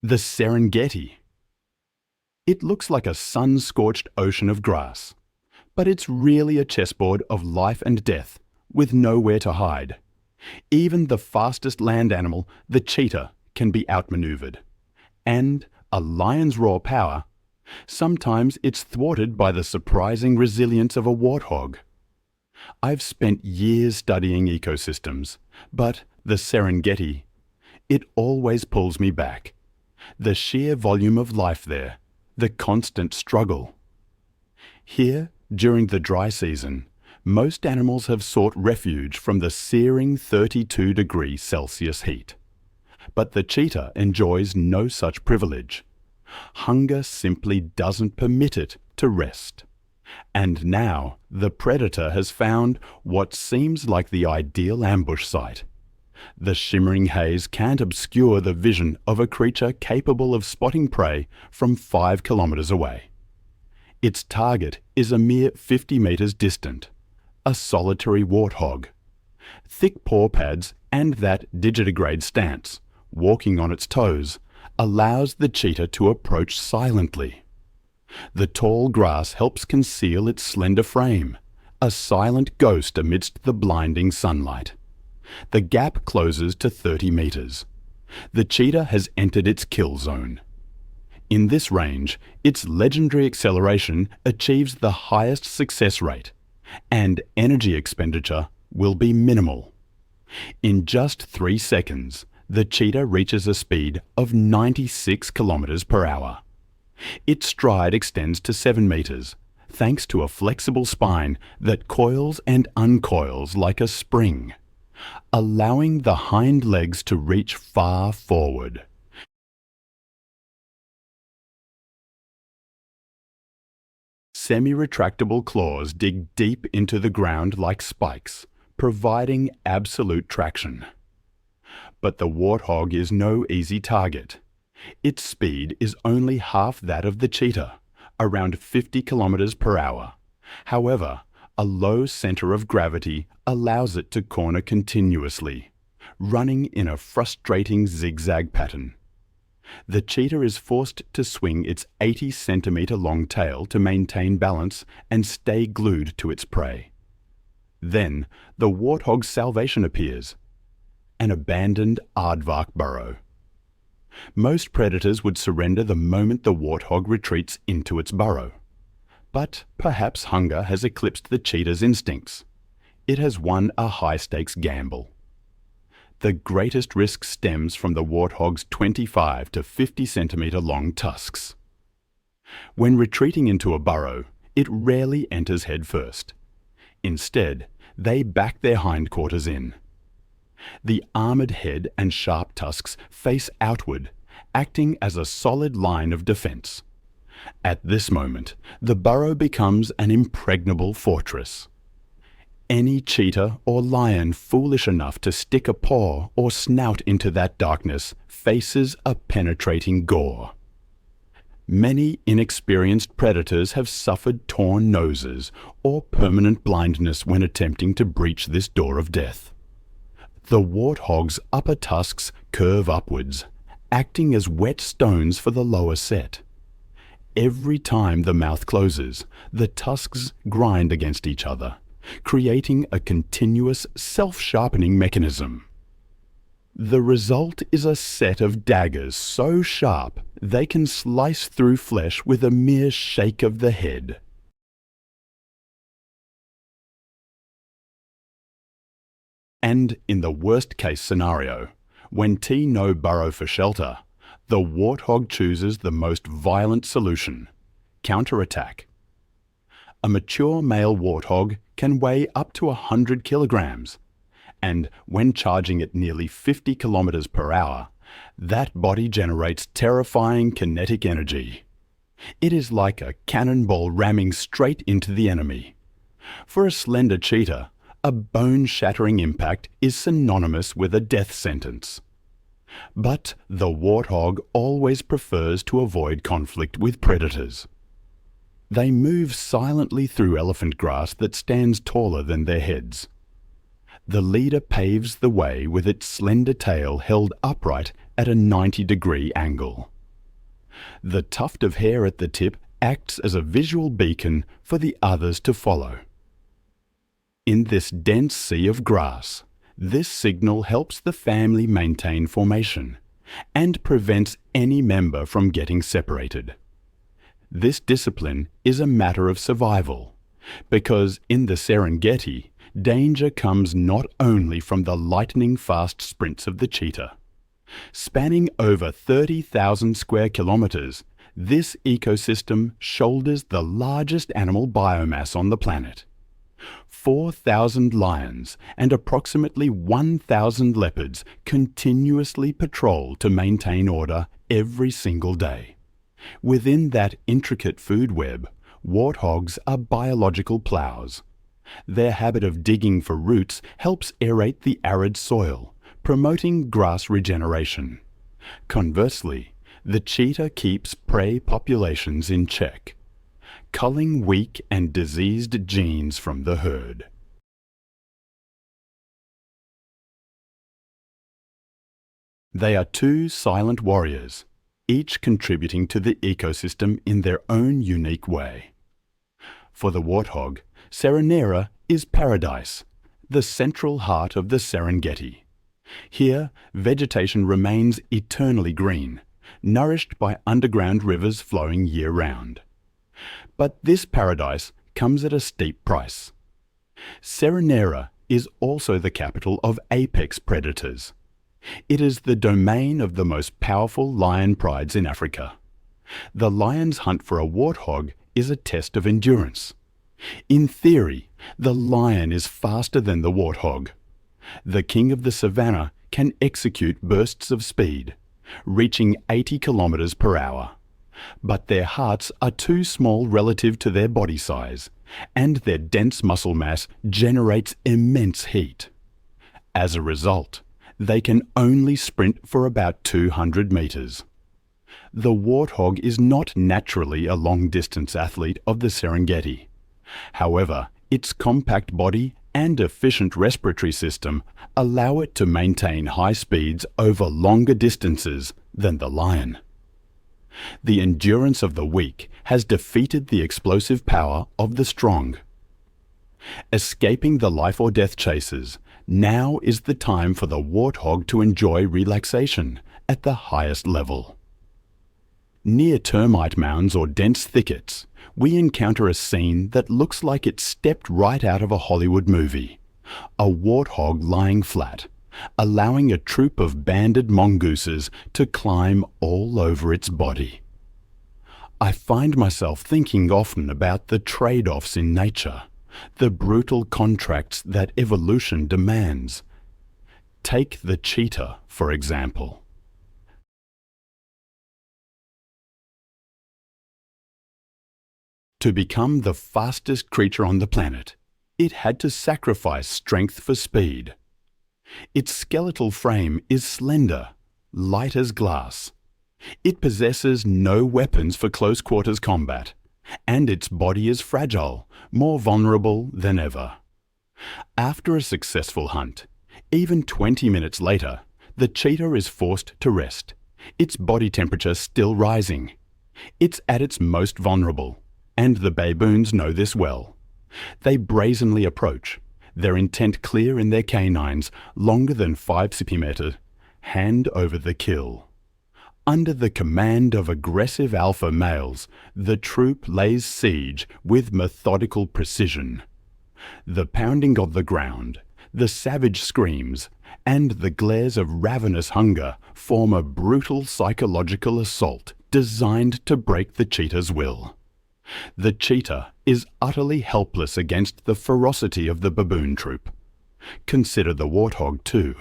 The Serengeti. It looks like a sun-scorched ocean of grass, but it's really a chessboard of life and death, with nowhere to hide. Even the fastest land animal, the cheetah, can be outmaneuvered. And a lion's raw power, sometimes it's thwarted by the surprising resilience of a warthog. I've spent years studying ecosystems, but the Serengeti, it always pulls me back. The sheer volume of life there, the constant struggle. Here, during the dry season, most animals have sought refuge from the searing 32°C heat. But the cheetah enjoys no such privilege. Hunger simply doesn't permit it to rest. And now the predator has found what seems like the ideal ambush site. The shimmering haze can't obscure the vision of a creature capable of spotting prey from 5 kilometers away. Its target is a mere 50 meters distant, a solitary warthog. Thick paw pads and that digitigrade stance, walking on its toes, allows the cheetah to approach silently. The tall grass helps conceal its slender frame, a silent ghost amidst the blinding sunlight. The gap closes to 30 meters. The cheetah has entered its kill zone. In this range, its legendary acceleration achieves the highest success rate, and energy expenditure will be minimal. In just 3 seconds, the cheetah reaches a speed of 96 kilometers per hour. Its stride extends to 7 meters, thanks to a flexible spine that coils and uncoils like a spring, allowing the hind legs to reach far forward. Semi-retractable claws dig deep into the ground like spikes, providing absolute traction. But the warthog is no easy target. Its speed is only half that of the cheetah, around 50 kilometers per hour. However, a low center of gravity allows it to corner continuously, running in a frustrating zigzag pattern. The cheetah is forced to swing its 80-centimeter long tail to maintain balance and stay glued to its prey. Then, the warthog's salvation appears: an abandoned aardvark burrow. Most predators would surrender the moment the warthog retreats into its burrow. But perhaps hunger has eclipsed the cheetah's instincts. It has won a high-stakes gamble. The greatest risk stems from the warthog's 25 to 50 centimeter long tusks. When retreating into a burrow, it rarely enters head first. Instead, they back their hindquarters in. The armored head and sharp tusks face outward, acting as a solid line of defense. At this moment, the burrow becomes an impregnable fortress. Any cheetah or lion foolish enough to stick a paw or snout into that darkness faces a penetrating gore. Many inexperienced predators have suffered torn noses or permanent blindness when attempting to breach this door of death. The warthog's upper tusks curve upwards, acting as wet stones for the lower set. Every time the mouth closes, the tusks grind against each other, creating a continuous self-sharpening mechanism. The result is a set of daggers so sharp they can slice through flesh with a mere shake of the head. And in the worst-case scenario, when no burrow for shelter, the warthog chooses the most violent solution: counterattack. A mature male warthog can weigh up to 100 kilograms, and when charging at nearly 50 kilometers per hour, that body generates terrifying kinetic energy. It is like a cannonball ramming straight into the enemy. For a slender cheetah, a bone-shattering impact is synonymous with a death sentence. But the warthog always prefers to avoid conflict with predators. They move silently through elephant grass that stands taller than their heads. The leader paves the way with its slender tail held upright at a 90-degree angle. The tuft of hair at the tip acts as a visual beacon for the others to follow. In this dense sea of grass, this signal helps the family maintain formation and prevents any member from getting separated. This discipline is a matter of survival, because in the Serengeti, danger comes not only from the lightning-fast sprints of the cheetah. Spanning over 30,000 square kilometers, this ecosystem shoulders the largest animal biomass on the planet. 4,000 lions and approximately 1,000 leopards continuously patrol to maintain order every single day. Within that intricate food web, warthogs are biological plows. Their habit of digging for roots helps aerate the arid soil, promoting grass regeneration. Conversely, the cheetah keeps prey populations in check, culling weak and diseased genes from the herd. They are two silent warriors, each contributing to the ecosystem in their own unique way. For the warthog, Serenera is paradise, the central heart of the Serengeti. Here, vegetation remains eternally green, nourished by underground rivers flowing year-round. But this paradise comes at a steep price. Serenera is also the capital of apex predators. It is the domain of the most powerful lion prides in Africa. The lion's hunt for a warthog is a test of endurance. In theory, the lion is faster than the warthog. The king of the savannah can execute bursts of speed, reaching 80 kilometers per hour. But their hearts are too small relative to their body size, and their dense muscle mass generates immense heat. As a result, they can only sprint for about 200 meters. The warthog is not naturally a long-distance athlete of the Serengeti. However, its compact body and efficient respiratory system allow it to maintain high speeds over longer distances than the lion. The endurance of the weak has defeated the explosive power of the strong. Escaping the life or death chases, now is the time for the warthog to enjoy relaxation at the highest level. Near termite mounds or dense thickets, we encounter a scene that looks like it stepped right out of a Hollywood movie. A warthog lying flat, allowing a troop of banded mongooses to climb all over its body. I find myself thinking often about the trade-offs in nature, the brutal contracts that evolution demands. Take the cheetah, for example. To become the fastest creature on the planet, it had to sacrifice strength for speed. Its skeletal frame is slender, light as glass. It possesses no weapons for close-quarters combat, and its body is fragile, more vulnerable than ever. After a successful hunt, even 20 minutes later, the cheetah is forced to rest, its body temperature still rising. It's at its most vulnerable, and the baboons know this well. They brazenly approach, their intent clear in their canines, longer than 5 centimeters, hand over the kill. Under the command of aggressive alpha males, the troop lays siege with methodical precision. The pounding of the ground, the savage screams, and the glares of ravenous hunger form a brutal psychological assault designed to break the cheetah's will. The cheetah is utterly helpless against the ferocity of the baboon troop. Consider the warthog too.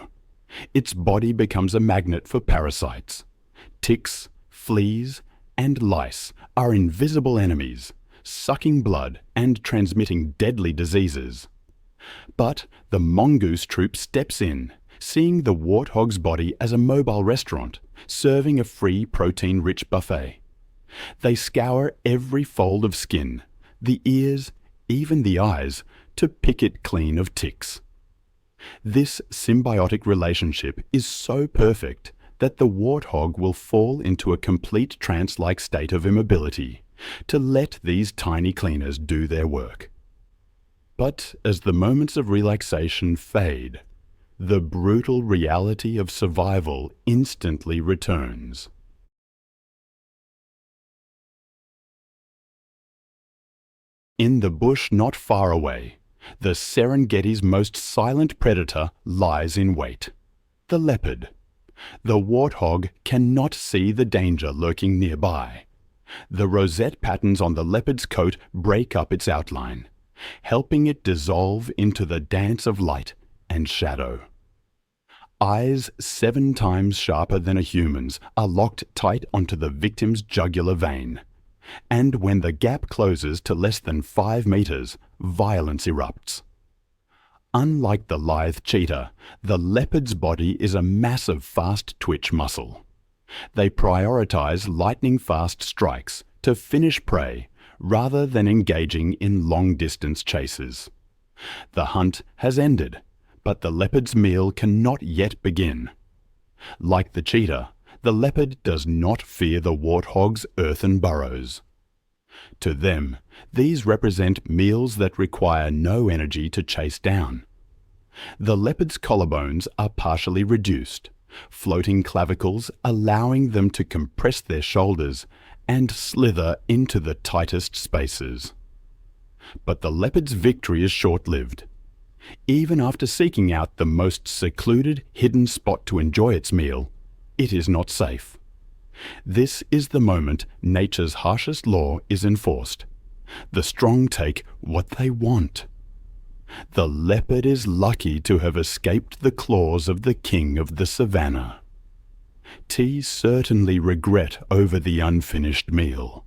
Its body becomes a magnet for parasites. Ticks, fleas, and lice are invisible enemies, sucking blood and transmitting deadly diseases. But the mongoose troop steps in, seeing the warthog's body as a mobile restaurant, serving a free protein-rich buffet. They scour every fold of skin, the ears, even the eyes, to pick it clean of ticks. This symbiotic relationship is so perfect that the warthog will fall into a complete trance-like state of immobility to let these tiny cleaners do their work. But as the moments of relaxation fade, the brutal reality of survival instantly returns. In the bush not far away, the Serengeti's most silent predator lies in wait: the leopard. The warthog cannot see the danger lurking nearby. The rosette patterns on the leopard's coat break up its outline, helping it dissolve into the dance of light and shadow. Eyes 7 times sharper than a human's are locked tight onto the victim's jugular vein, and when the gap closes to less than 5 meters, violence erupts. Unlike the lithe cheetah, the leopard's body is a massive fast twitch muscle. They prioritize lightning-fast strikes to finish prey rather than engaging in long-distance chases. The hunt has ended, but the leopard's meal cannot yet begin. Like the cheetah, the leopard does not fear the warthog's earthen burrows. To them, these represent meals that require no energy to chase down. The leopard's collarbones are partially reduced, floating clavicles allowing them to compress their shoulders and slither into the tightest spaces. But the leopard's victory is short-lived. Even after seeking out the most secluded, hidden spot to enjoy its meal, it is not safe. This is the moment nature's harshest law is enforced. The strong take what they want. The leopard is lucky to have escaped the claws of the king of the savannah. T certainly regret over the unfinished meal,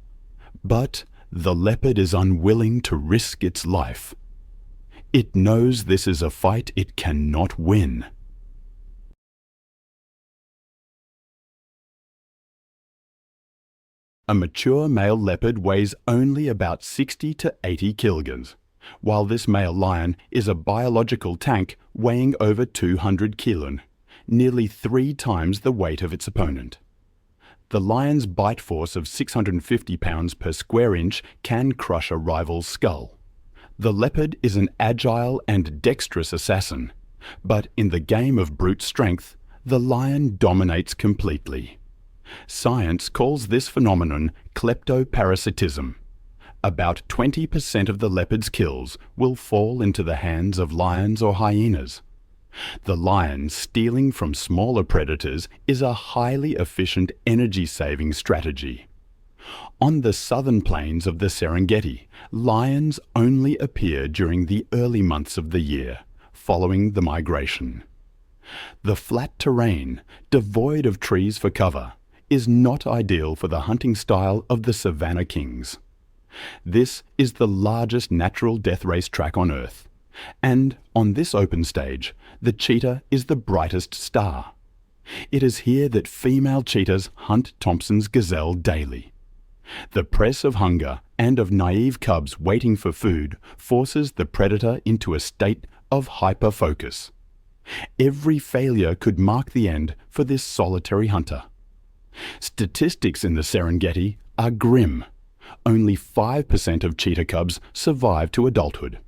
but the leopard is unwilling to risk its life. It knows this is a fight it cannot win. A mature male leopard weighs only about 60 to 80 kilograms, while this male lion is a biological tank weighing over 200 kilon, nearly 3 times the weight of its opponent. The lion's bite force of 650 pounds per square inch can crush a rival's skull. The leopard is an agile and dexterous assassin, but in the game of brute strength, the lion dominates completely. Science calls this phenomenon kleptoparasitism. About 20% of the leopard's kills will fall into the hands of lions or hyenas. The lion stealing from smaller predators is a highly efficient energy-saving strategy. On the southern plains of the Serengeti, lions only appear during the early months of the year, following the migration. The flat terrain, devoid of trees for cover, is not ideal for the hunting style of the savanna kings. This is the largest natural death race track on Earth, and on this open stage, the cheetah is the brightest star. It is here that female cheetahs hunt Thompson's gazelle daily. The press of hunger and of naive cubs waiting for food forces the predator into a state of hyper-focus. Every failure could mark the end for this solitary hunter. Statistics in the Serengeti are grim. Only 5% of cheetah cubs survive to adulthood.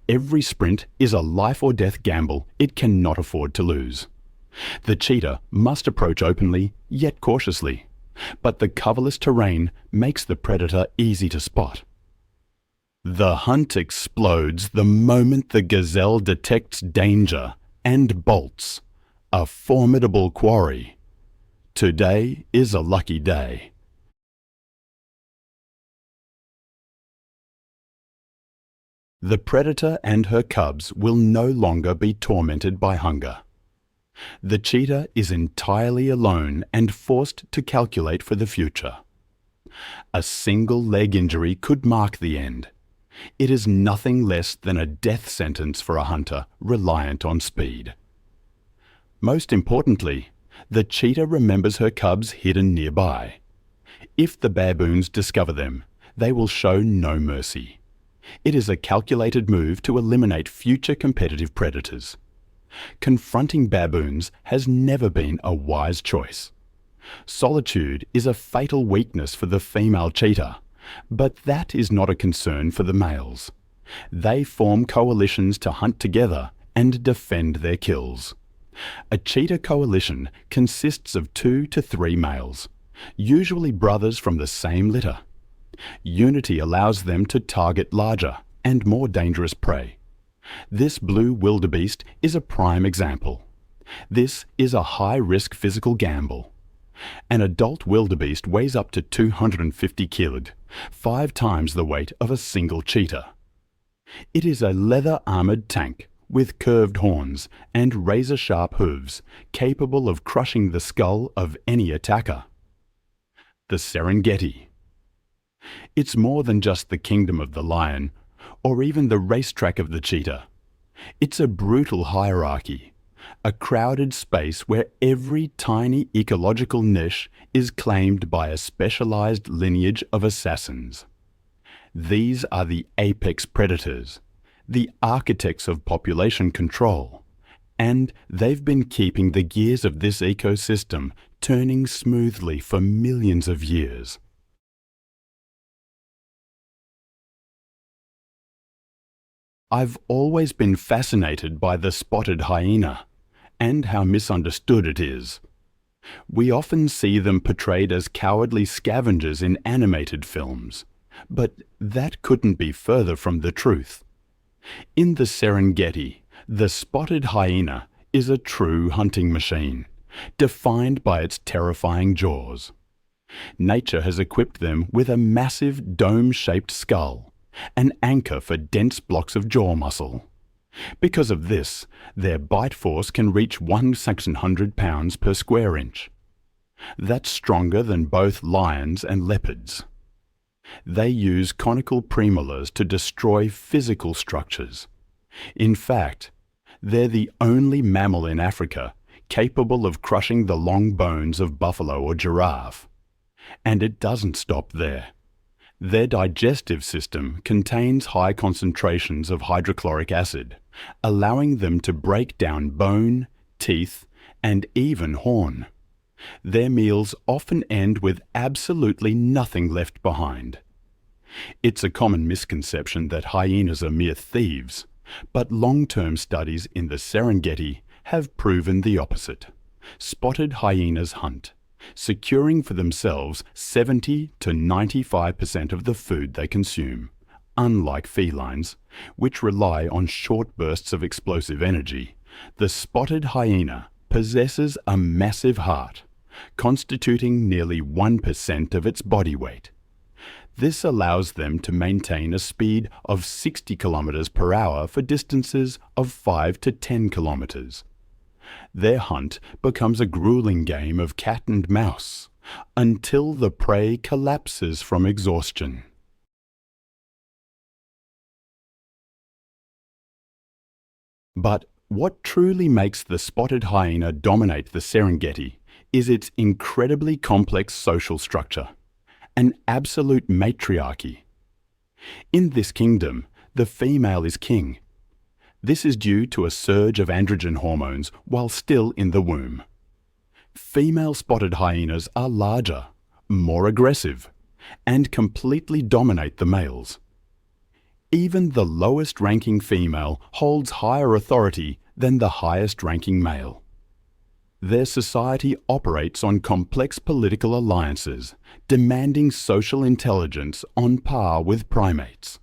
Every sprint is a life-or-death gamble it cannot afford to lose. The cheetah must approach openly, yet cautiously, but the coverless terrain makes the predator easy to spot. The hunt explodes the moment the gazelle detects danger and bolts. A formidable quarry. Today is a lucky day. The predator and her cubs will no longer be tormented by hunger. The cheetah is entirely alone and forced to calculate for the future. A single leg injury could mark the end. It is nothing less than a death sentence for a hunter reliant on speed. Most importantly, the cheetah remembers her cubs hidden nearby. If the baboons discover them, they will show no mercy. It is a calculated move to eliminate future competitive predators. Confronting baboons has never been a wise choice. Solitude is a fatal weakness for the female cheetah, but that is not a concern for the males. They form coalitions to hunt together and defend their kills. A cheetah coalition consists of 2 to 3 males, usually brothers from the same litter. Unity allows them to target larger and more dangerous prey. This blue wildebeest is a prime example. This is a high-risk physical gamble. An adult wildebeest weighs up to 250 kg, 5 times the weight of a single cheetah. It is a leather-armoured tank with curved horns and razor-sharp hooves, capable of crushing the skull of any attacker. The Serengeti. It's more than just the kingdom of the lion, or even the racetrack of the cheetah. It's a brutal hierarchy, a crowded space where every tiny ecological niche is claimed by a specialized lineage of assassins. These are the apex predators, the architects of population control, and they've been keeping the gears of this ecosystem turning smoothly for millions of years. I've always been fascinated by the spotted hyena, and how misunderstood it is. We often see them portrayed as cowardly scavengers in animated films, but that couldn't be further from the truth. In the Serengeti, the spotted hyena is a true hunting machine, defined by its terrifying jaws. Nature has equipped them with a massive dome-shaped skull, an anchor for dense blocks of jaw muscle. Because of this, their bite force can reach 1,600 pounds per square inch. That's stronger than both lions and leopards. They use conical premolars to destroy physical structures. In fact, they're the only mammal in Africa capable of crushing the long bones of buffalo or giraffe. And it doesn't stop there. Their digestive system contains high concentrations of hydrochloric acid, allowing them to break down bone, teeth, and even horn. Their meals often end with absolutely nothing left behind. It's a common misconception that hyenas are mere thieves, but long-term studies in the Serengeti have proven the opposite. Spotted hyenas hunt, securing for themselves 70 to 95% of the food they consume, unlike felines, which rely on short bursts of explosive energy. The spotted hyena possesses a massive heart, constituting nearly 1% of its body weight. This allows them to maintain a speed of 60 km per hour for distances of 5 to 10 kilometers. Their hunt becomes a grueling game of cat and mouse until the prey collapses from exhaustion. But what truly makes the spotted hyena dominate the Serengeti is its incredibly complex social structure, an absolute matriarchy. In this kingdom, the female is king. This is due to a surge of androgen hormones while still in the womb. Female spotted hyenas are larger, more aggressive, and completely dominate the males. Even the lowest-ranking female holds higher authority than the highest-ranking male. Their society operates on complex political alliances, demanding social intelligence on par with primates.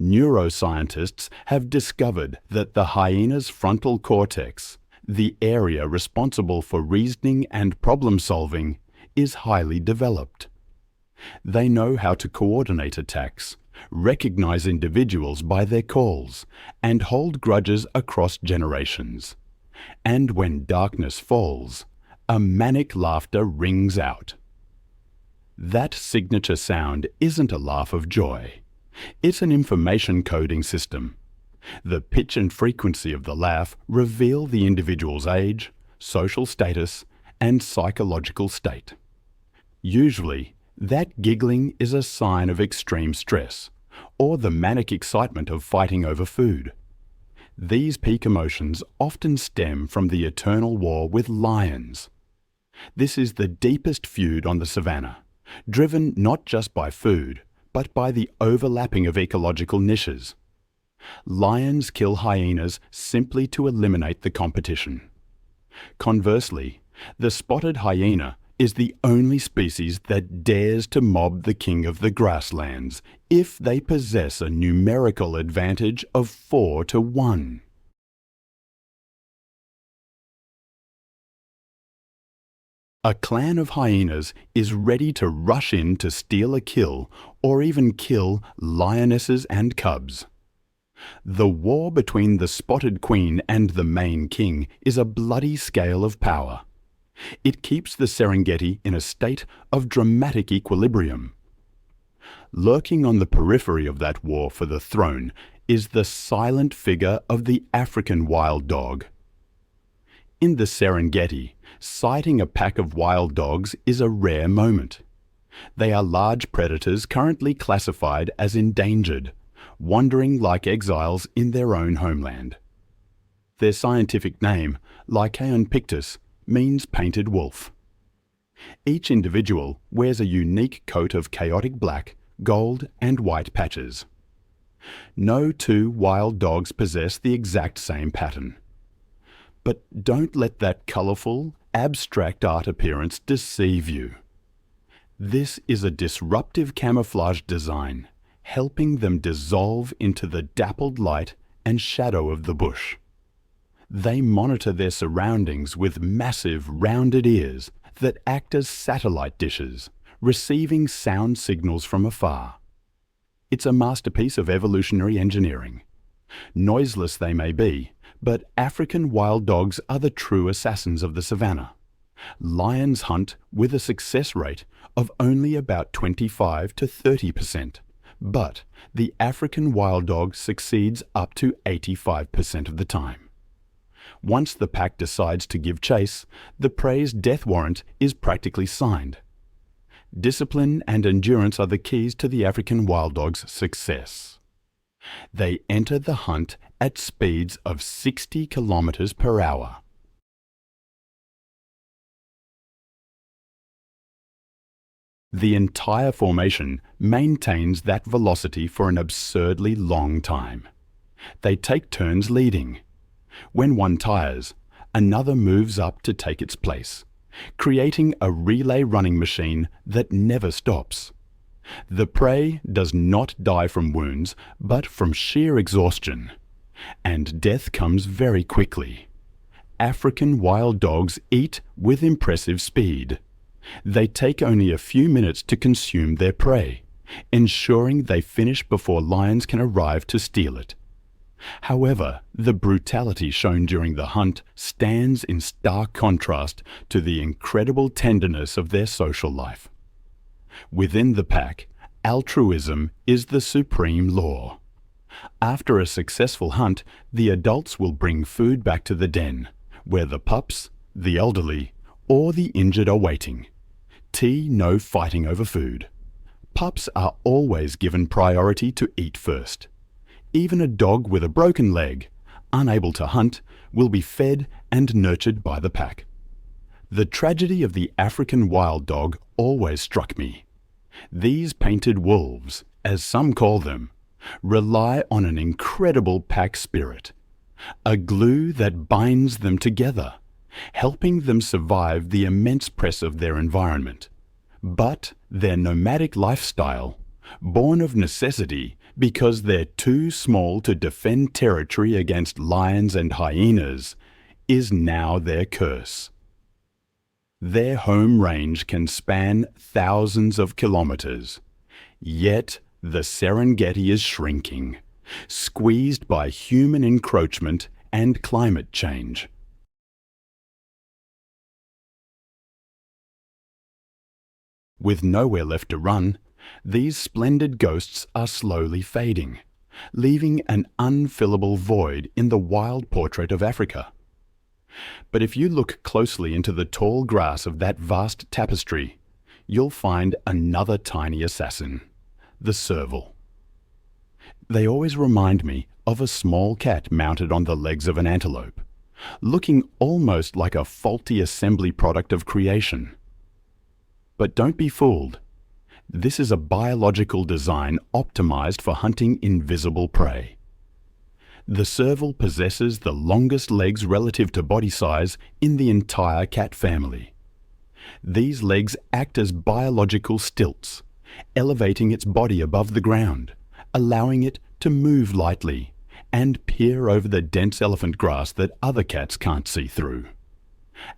Neuroscientists have discovered that the hyena's frontal cortex, the area responsible for reasoning and problem-solving, is highly developed. They know how to coordinate attacks, recognize individuals by their calls, and hold grudges across generations. And when darkness falls, a manic laughter rings out. That signature sound isn't a laugh of joy. It's an information coding system. The pitch and frequency of the laugh reveal the individual's age, social status, and psychological state. Usually, that giggling is a sign of extreme stress, or the manic excitement of fighting over food. These peak emotions often stem from the eternal war with lions. This is the deepest feud on the savannah, driven not just by food, but by the overlapping of ecological niches. Lions kill hyenas simply to eliminate the competition. Conversely, the spotted hyena is the only species that dares to mob the king of the grasslands if they possess a numerical advantage of 4-1. A clan of hyenas is ready to rush in to steal a kill or even kill lionesses and cubs. The war between the spotted queen and the main king is a bloody scale of power. It keeps the Serengeti in a state of dramatic equilibrium. Lurking on the periphery of that war for the throne is the silent figure of the African wild dog. In the Serengeti, sighting a pack of wild dogs is a rare moment. They are large predators currently classified as endangered, wandering like exiles in their own homeland. Their scientific name, Lycaon pictus, means painted wolf. Each individual wears a unique coat of chaotic black, gold, and white patches. No two wild dogs possess the exact same pattern. But don't let that colourful, abstract art appearance deceive you. This is a disruptive camouflage design, helping them dissolve into the dappled light and shadow of the bush. They monitor their surroundings with massive, rounded ears that act as satellite dishes, receiving sound signals from afar. It's a masterpiece of evolutionary engineering. Noiseless they may be, but African wild dogs are the true assassins of the savannah. Lions hunt with a success rate of only about 25 to 30%, but the African wild dog succeeds up to 85% of the time. Once the pack decides to give chase, the prey's death warrant is practically signed. Discipline and endurance are the keys to the African wild dog's success. They enter the hunt at speeds of 60 kilometers per hour. The entire formation maintains that velocity for an absurdly long time. They take turns leading. When one tires, another moves up to take its place, creating a relay running machine that never stops. The prey does not die from wounds, but from sheer exhaustion. And death comes very quickly. African wild dogs eat with impressive speed. They take only a few minutes to consume their prey, ensuring they finish before lions can arrive to steal it. However, the brutality shown during the hunt stands in stark contrast to the incredible tenderness of their social life. Within the pack, altruism is the supreme law. After a successful hunt, the adults will bring food back to the den, where the pups, the elderly, or the injured are waiting. No fighting over food. Pups are always given priority to eat first. Even a dog with a broken leg, unable to hunt, will be fed and nurtured by the pack. The tragedy of the African wild dog always struck me. These painted wolves, as some call them, rely on an incredible pack spirit, a glue that binds them together, helping them survive the immense press of their environment. But their nomadic lifestyle, born of necessity because they're too small to defend territory against lions and hyenas, is now their curse. Their home range can span thousands of kilometers, yet the Serengeti is shrinking, squeezed by human encroachment and climate change. With nowhere left to run, these splendid ghosts are slowly fading, leaving an unfillable void in the wild portrait of Africa. But if you look closely into the tall grass of that vast tapestry, you'll find another tiny assassin, the serval. They always remind me of a small cat mounted on the legs of an antelope, looking almost like a faulty assembly product of creation. But don't be fooled. This is a biological design optimized for hunting invisible prey. The serval possesses the longest legs relative to body size in the entire cat family. These legs act as biological stilts, elevating its body above the ground, allowing it to move lightly and peer over the dense elephant grass that other cats can't see through.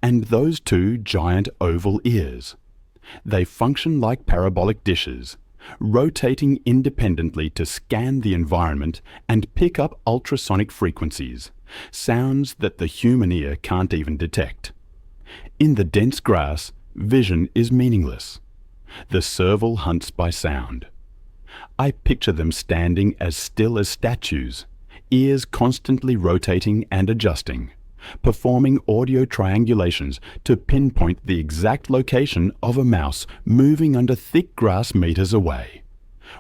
And those two giant oval ears. They function like parabolic dishes, rotating independently to scan the environment and pick up ultrasonic frequencies, sounds that the human ear can't even detect. In the dense grass, vision is meaningless. The serval hunts by sound. I picture them standing as still as statues, ears constantly rotating and adjusting, performing audio triangulations to pinpoint the exact location of a mouse moving under thick grass meters away.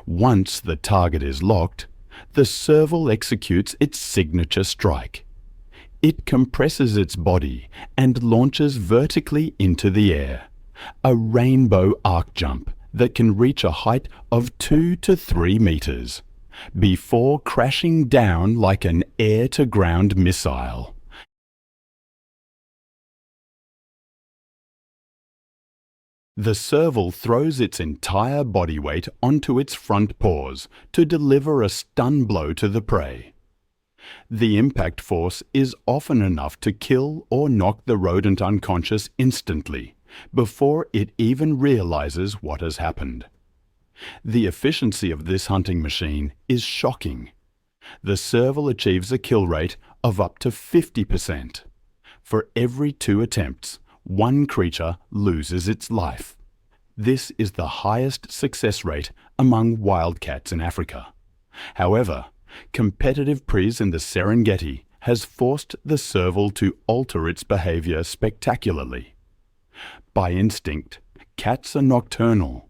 Once the target is locked, the serval executes its signature strike. It compresses its body and launches vertically into the air, a rainbow arc jump that can reach a height of 2 to 3 meters, before crashing down like an air-to-ground missile. The serval throws its entire body weight onto its front paws to deliver a stun blow to the prey. The impact force is often enough to kill or knock the rodent unconscious instantly, before it even realizes what has happened. The efficiency of this hunting machine is shocking. The serval achieves a kill rate of up to 50%. For every 2 attempts, one creature loses its life. This is the highest success rate among wildcats in Africa. However, competitive prise in the Serengeti has forced the serval to alter its behavior spectacularly. By instinct, cats are nocturnal,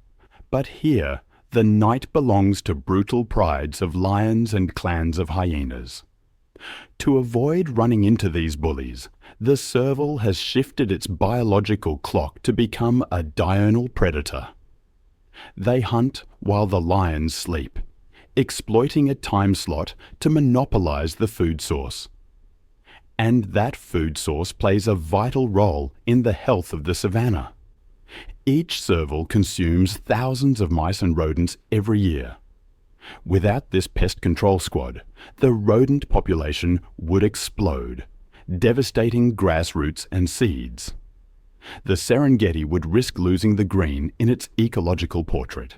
but here the night belongs to brutal prides of lions and clans of hyenas. To avoid running into these bullies, the serval has shifted its biological clock to become a diurnal predator. They hunt while the lions sleep, exploiting a time slot to monopolize the food source. And that food source plays a vital role in the health of the savanna. Each serval consumes thousands of mice and rodents every year. Without this pest control squad, the rodent population would explode, devastating grass roots and seeds. The Serengeti would risk losing the green in its ecological portrait.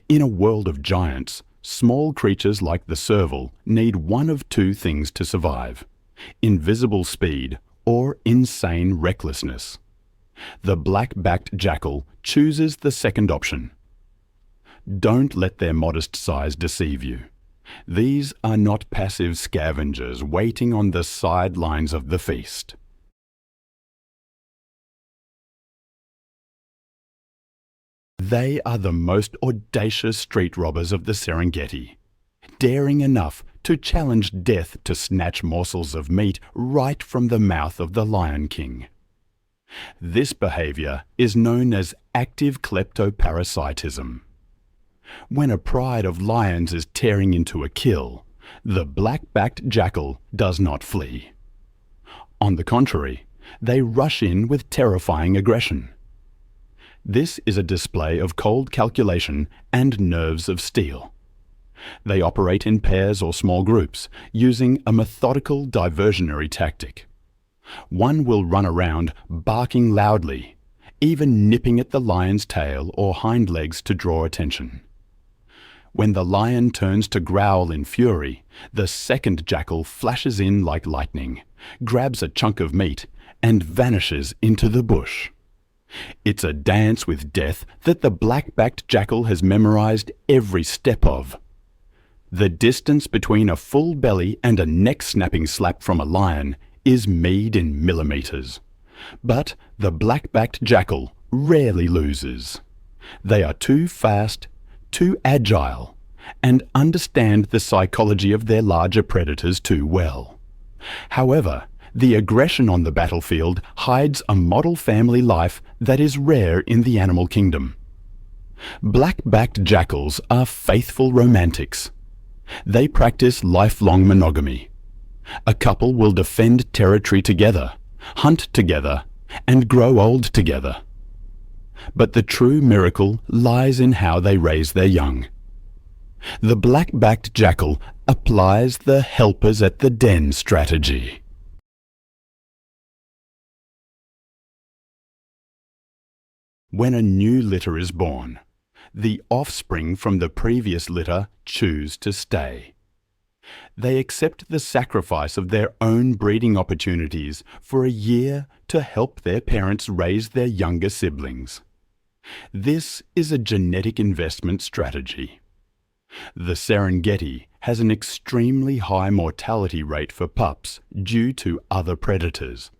In a world of giants, small creatures like the serval need one of 2 things to survive: invisible speed or insane recklessness. The black-backed jackal chooses the second option. Don't let their modest size deceive you. These are not passive scavengers waiting on the sidelines of the feast. They are the most audacious street robbers of the Serengeti, daring enough to challenge death to snatch morsels of meat right from the mouth of the Lion King. This behavior is known as active kleptoparasitism. When a pride of lions is tearing into a kill, the black-backed jackal does not flee. On the contrary, they rush in with terrifying aggression. This is a display of cold calculation and nerves of steel. They operate in pairs or small groups, using a methodical diversionary tactic. One will run around barking loudly, even nipping at the lion's tail or hind legs to draw attention. When the lion turns to growl in fury, the second jackal flashes in like lightning, grabs a chunk of meat, and vanishes into the bush. It's a dance with death that the black-backed jackal has memorized every step of. The distance between a full belly and a neck-snapping slap from a lion is measured in millimeters. But the black-backed jackal rarely loses. They are too fast, too agile, and understand the psychology of their larger predators too well. However, the aggression on the battlefield hides a model family life that is rare in the animal kingdom. Black-backed jackals are faithful romantics. They practice lifelong monogamy. A couple will defend territory together, hunt together, and grow old together. But the true miracle lies in how they raise their young. The black-backed jackal applies the helpers at the den strategy. When a new litter is born, the offspring from the previous litter choose to stay. They accept the sacrifice of their own breeding opportunities for a year to help their parents raise their younger siblings. This is a genetic investment strategy. The Serengeti has an extremely high mortality rate for pups due to other predators.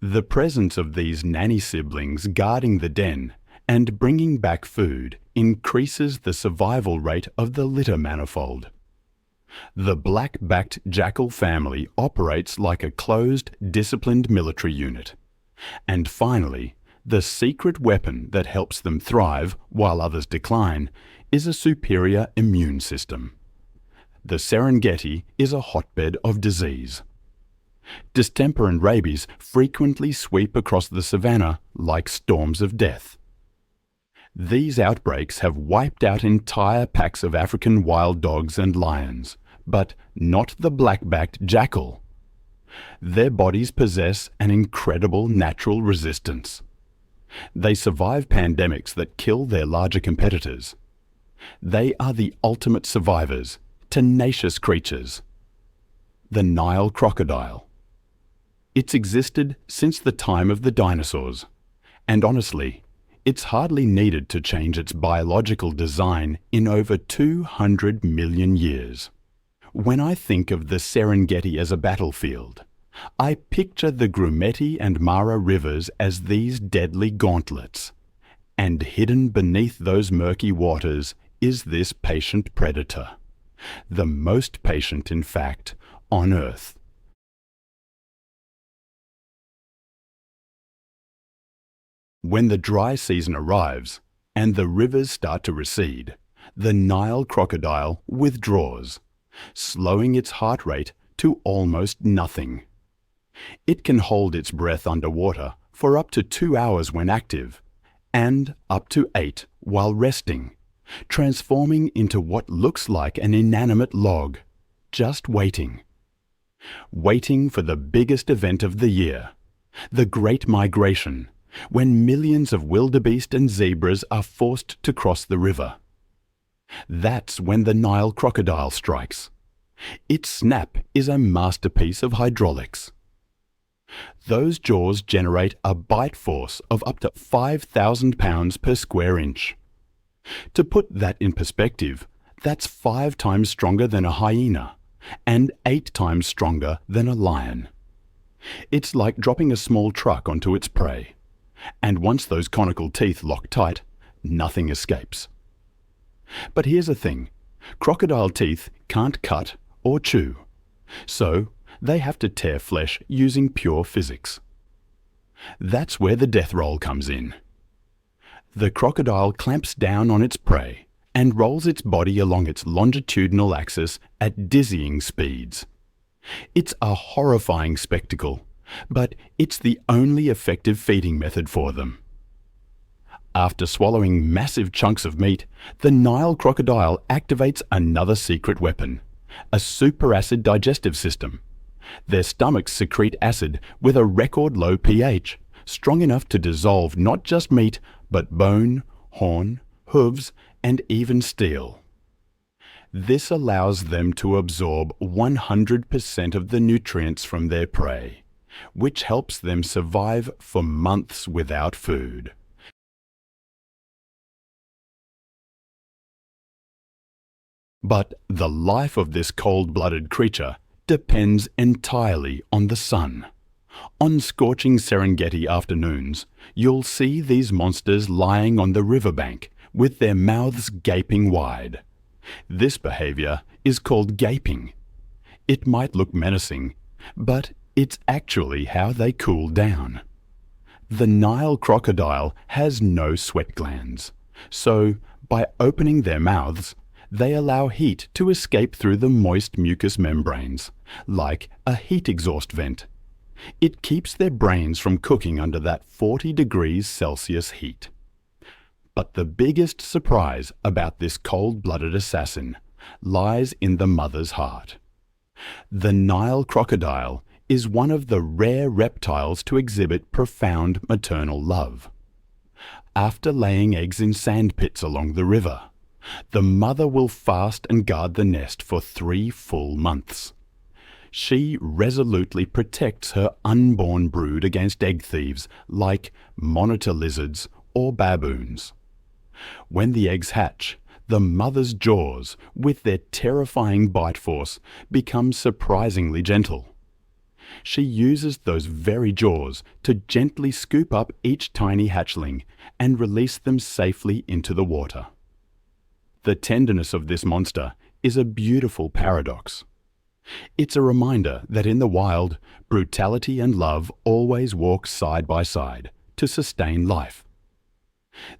The presence of these nanny siblings guarding the den and bringing back food increases the survival rate of the litter manifold. The black-backed jackal family operates like a closed, disciplined military unit. And finally, the secret weapon that helps them thrive while others decline is a superior immune system. The Serengeti is a hotbed of disease. Distemper and rabies frequently sweep across the savannah like storms of death. These outbreaks have wiped out entire packs of African wild dogs and lions, but not the black-backed jackal. Their bodies possess an incredible natural resistance. They survive pandemics that kill their larger competitors. They are the ultimate survivors, tenacious creatures. The Nile crocodile. It's existed since the time of the dinosaurs, and honestly, it's hardly needed to change its biological design in over 200 million years. When I think of the Serengeti as a battlefield, I picture the Grumeti and Mara rivers as these deadly gauntlets, and hidden beneath those murky waters is this patient predator, the most patient, in fact, on Earth. When the dry season arrives and the rivers start to recede, the Nile crocodile withdraws, slowing its heart rate to almost nothing. It can hold its breath underwater for up to 2 hours when active, and up to 8 while resting, transforming into what looks like an inanimate log, just waiting. Waiting for the biggest event of the year, the Great Migration, when millions of wildebeest and zebras are forced to cross the river. That's when the Nile crocodile strikes. Its snap is a masterpiece of hydraulics. Those jaws generate a bite force of up to 5,000 pounds per square inch. To put that in perspective, that's 5 times stronger than a hyena and 8 times stronger than a lion. It's like dropping a small truck onto its prey, and once those conical teeth lock tight, nothing escapes. But here's the thing, crocodile teeth can't cut or chew, so they have to tear flesh using pure physics. That's where the death roll comes in. The crocodile clamps down on its prey and rolls its body along its longitudinal axis at dizzying speeds. It's a horrifying spectacle, but it's the only effective feeding method for them. After swallowing massive chunks of meat, the Nile crocodile activates another secret weapon, a superacid digestive system. Their stomachs secrete acid with a record low pH, strong enough to dissolve not just meat, but bone, horn, hooves, and even steel. This allows them to absorb 100% of the nutrients from their prey, which helps them survive for months without food. But the life of this cold-blooded creature depends entirely on the sun. On scorching Serengeti afternoons, you'll see these monsters lying on the riverbank with their mouths gaping wide. This behavior is called gaping. It might look menacing, but it's actually how they cool down. The Nile crocodile has no sweat glands, so by opening their mouths, they allow heat to escape through the moist mucous membranes, like a heat exhaust vent. It keeps their brains from cooking under that 40 degrees Celsius heat. But the biggest surprise about this cold-blooded assassin lies in the mother's heart. The Nile crocodile is one of the rare reptiles to exhibit profound maternal love. After laying eggs in sand pits along the river, the mother will fast and guard the nest for 3 full months. She resolutely protects her unborn brood against egg thieves like monitor lizards or baboons. When the eggs hatch, the mother's jaws, with their terrifying bite force, become surprisingly gentle. She uses those very jaws to gently scoop up each tiny hatchling and release them safely into the water. The tenderness of this monster is a beautiful paradox. It's a reminder that in the wild, brutality and love always walk side by side to sustain life.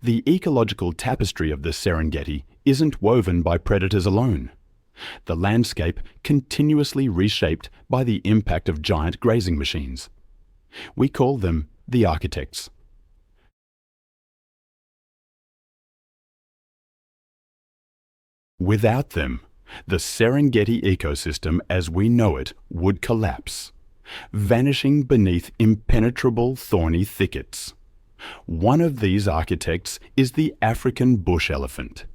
The ecological tapestry of the Serengeti isn't woven by predators alone. The landscape continuously reshaped by the impact of giant grazing machines. We call them the architects. Without them, the Serengeti ecosystem as we know it would collapse, vanishing beneath impenetrable thorny thickets. One of these architects is the African bush elephant.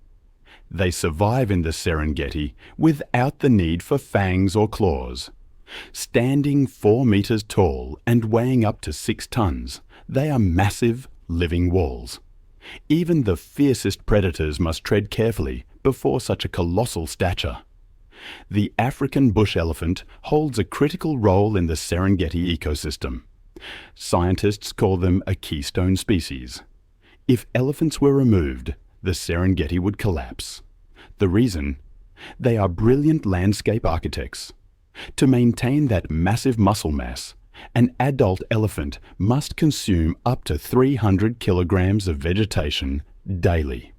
They survive in the Serengeti without the need for fangs or claws. Standing 4 meters tall and weighing up to 6 tons, they are massive, living walls. Even the fiercest predators must tread carefully before such a colossal stature. The African bush elephant holds a critical role in the Serengeti ecosystem. Scientists call them a keystone species. If elephants were removed, the Serengeti would collapse. The reason? They are brilliant landscape architects. To maintain that massive muscle mass, an adult elephant must consume up to 300 kilograms of vegetation daily.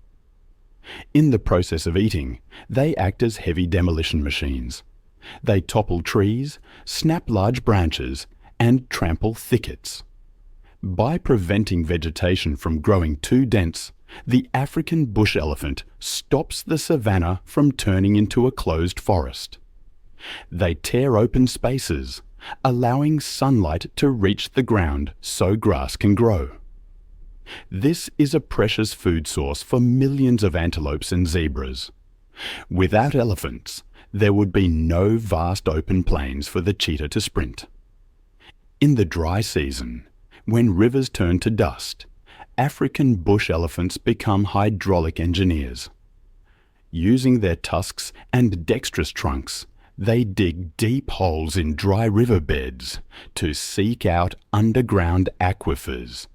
In the process of eating, they act as heavy demolition machines. They topple trees, snap large branches, and trample thickets. By preventing vegetation from growing too dense, the African bush elephant stops the savanna from turning into a closed forest. They tear open spaces, allowing sunlight to reach the ground so grass can grow. This is a precious food source for millions of antelopes and zebras. Without elephants, there would be no vast open plains for the cheetah to sprint. In the dry season, when rivers turn to dust, African bush elephants become hydraulic engineers. Using their tusks and dexterous trunks, they dig deep holes in dry river beds to seek out underground aquifers.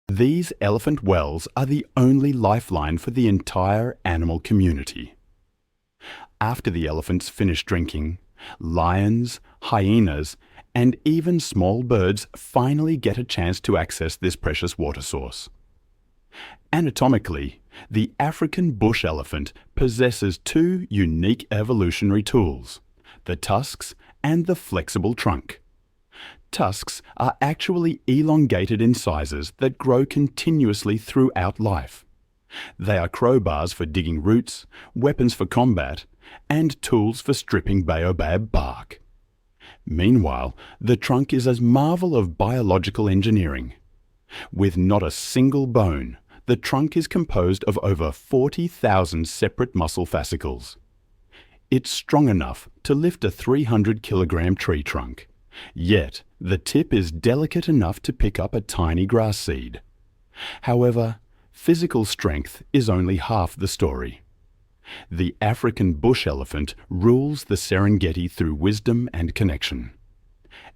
These elephant wells are the only lifeline for the entire animal community. After the elephants finish drinking, lions, hyenas, and even small birds finally get a chance to access this precious water source. Anatomically, the African bush elephant possesses 2 unique evolutionary tools, the tusks and the flexible trunk. Tusks are actually elongated incisors that grow continuously throughout life. They are crowbars for digging roots, weapons for combat, and tools for stripping baobab bark. Meanwhile, the trunk is a marvel of biological engineering. With not a single bone, the trunk is composed of over 40,000 separate muscle fascicles. It's strong enough to lift a 300-kilogram tree trunk, yet the tip is delicate enough to pick up a tiny grass seed. However, physical strength is only half the story. The African bush elephant rules the Serengeti through wisdom and connection.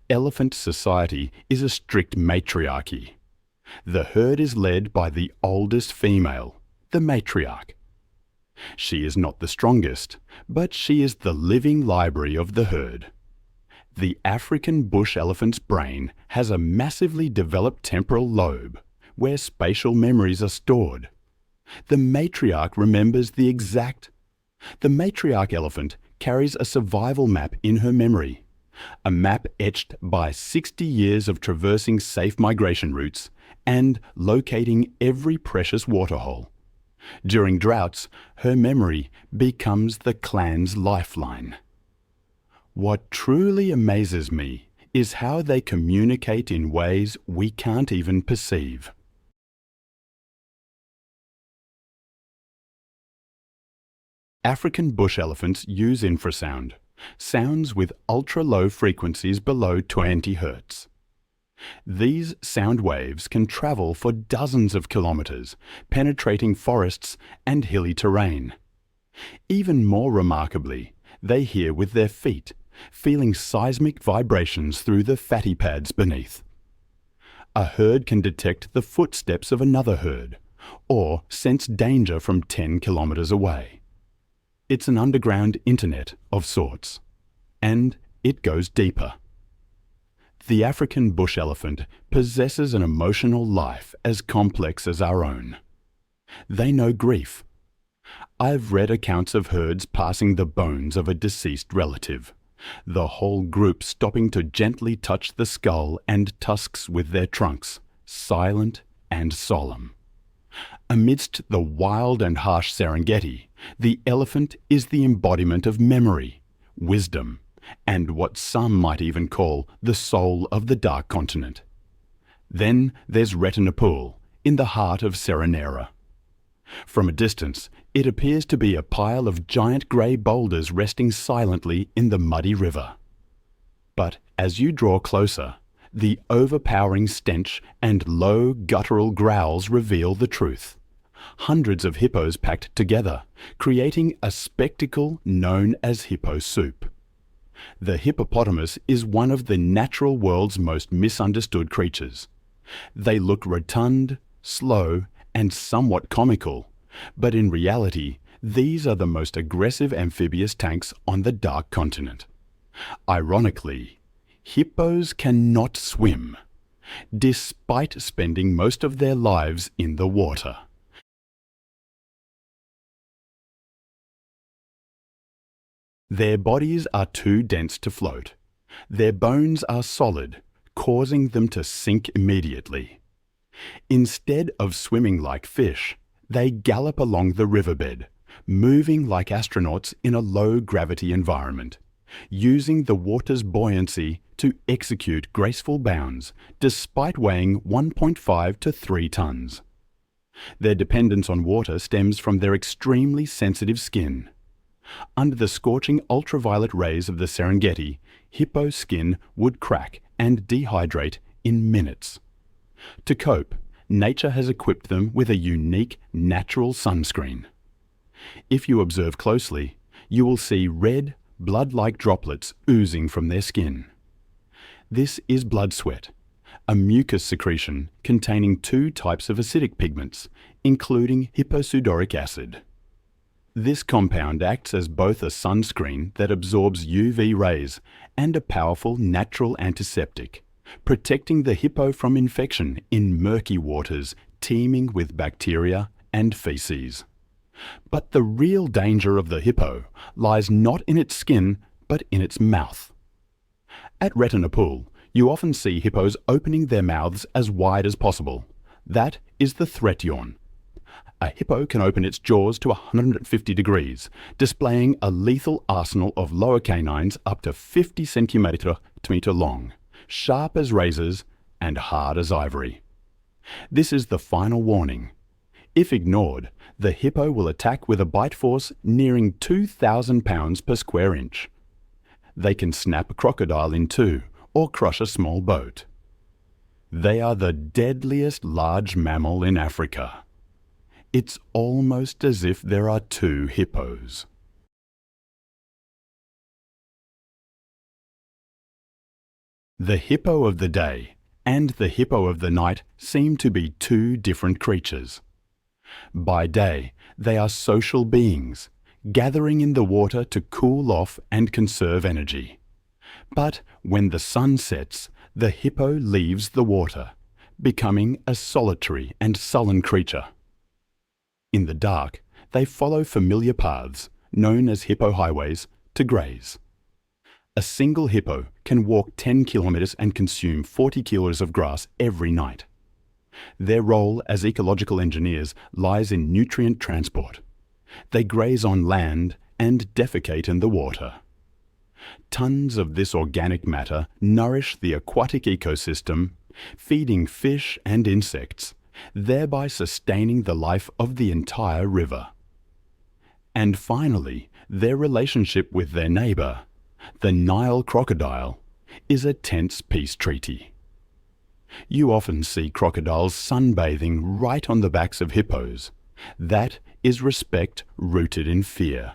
Elephant society is a strict matriarchy. The herd is led by the oldest female, the matriarch. She is not the strongest, but she is the living library of the herd. The African bush elephant's brain has a massively developed temporal lobe, where spatial memories are stored. The matriarch remembers the matriarch elephant carries a survival map in her memory, a map etched by 60 years of traversing safe migration routes and locating every precious waterhole. During droughts, her memory becomes the clan's lifeline. What truly amazes me is how they communicate in ways we can't even perceive. African bush elephants use infrasound, sounds with ultra-low frequencies below 20 Hz. These sound waves can travel for dozens of kilometers, penetrating forests and hilly terrain. Even more remarkably, they hear with their feet, feeling seismic vibrations through the fatty pads beneath. A herd can detect the footsteps of another herd, or sense danger from 10 kilometers away. It's an underground internet of sorts, and it goes deeper. The African bush elephant possesses an emotional life as complex as our own. They know grief. I've read accounts of herds passing the bones of a deceased relative, the whole group stopping to gently touch the skull and tusks with their trunks, silent and solemn. Amidst the wild and harsh Serengeti, the elephant is the embodiment of memory, wisdom, and what some might even call the soul of the Dark Continent. Then there's Retinapool, in the heart of Serenera. From a distance, it appears to be a pile of giant grey boulders resting silently in the muddy river. But as you draw closer, the overpowering stench and low guttural growls reveal the truth. Hundreds of hippos packed together, creating a spectacle known as hippo soup. The hippopotamus is one of the natural world's most misunderstood creatures. They look rotund, slow, and somewhat comical, but in reality, these are the most aggressive amphibious tanks on the Dark Continent. Ironically, hippos cannot swim, despite spending most of their lives in the water. Their bodies are too dense to float. Their bones are solid, causing them to sink immediately. Instead of swimming like fish, they gallop along the riverbed, moving like astronauts in a low-gravity environment, using the water's buoyancy to execute graceful bounds despite weighing 1.5 to 3 tons. Their dependence on water stems from their extremely sensitive skin. Under the scorching ultraviolet rays of the Serengeti, hippo skin would crack and dehydrate in minutes. To cope, nature has equipped them with a unique natural sunscreen. If you observe closely, you will see red, blood-like droplets oozing from their skin. This is blood sweat, a mucus secretion containing 2 types of acidic pigments, including hyposudoric acid. This compound acts as both a sunscreen that absorbs UV rays and a powerful natural antiseptic, protecting the hippo from infection in murky waters teeming with bacteria and feces. But the real danger of the hippo lies not in its skin, but in its mouth. At Retinapool, you often see hippos opening their mouths as wide as possible. That is the threat yawn. A hippo can open its jaws to 150 degrees, displaying a lethal arsenal of lower canines up to 50 centimeter long, sharp as razors and hard as ivory. This is the final warning. If ignored, the hippo will attack with a bite force nearing 2,000 pounds per square inch. They can snap a crocodile in two or crush a small boat. They are the deadliest large mammal in Africa. It's almost as if there are 2 hippos. The hippo of the day, and the hippo of the night seem to be two different creatures. By day, they are social beings, gathering in the water to cool off and conserve energy. But when the sun sets, the hippo leaves the water, becoming a solitary and sullen creature. In the dark, they follow familiar paths, known as hippo highways, to graze. A single hippo can walk 10 kilometers and consume 40 kilos of grass every night. Their role as ecological engineers lies in nutrient transport. They graze on land and defecate in the water. Tons of this organic matter nourish the aquatic ecosystem, feeding fish and insects, thereby sustaining the life of the entire river. And finally, their relationship with their neighbor, the Nile crocodile, is a tense peace treaty. You often see crocodiles sunbathing right on the backs of hippos. That is respect rooted in fear.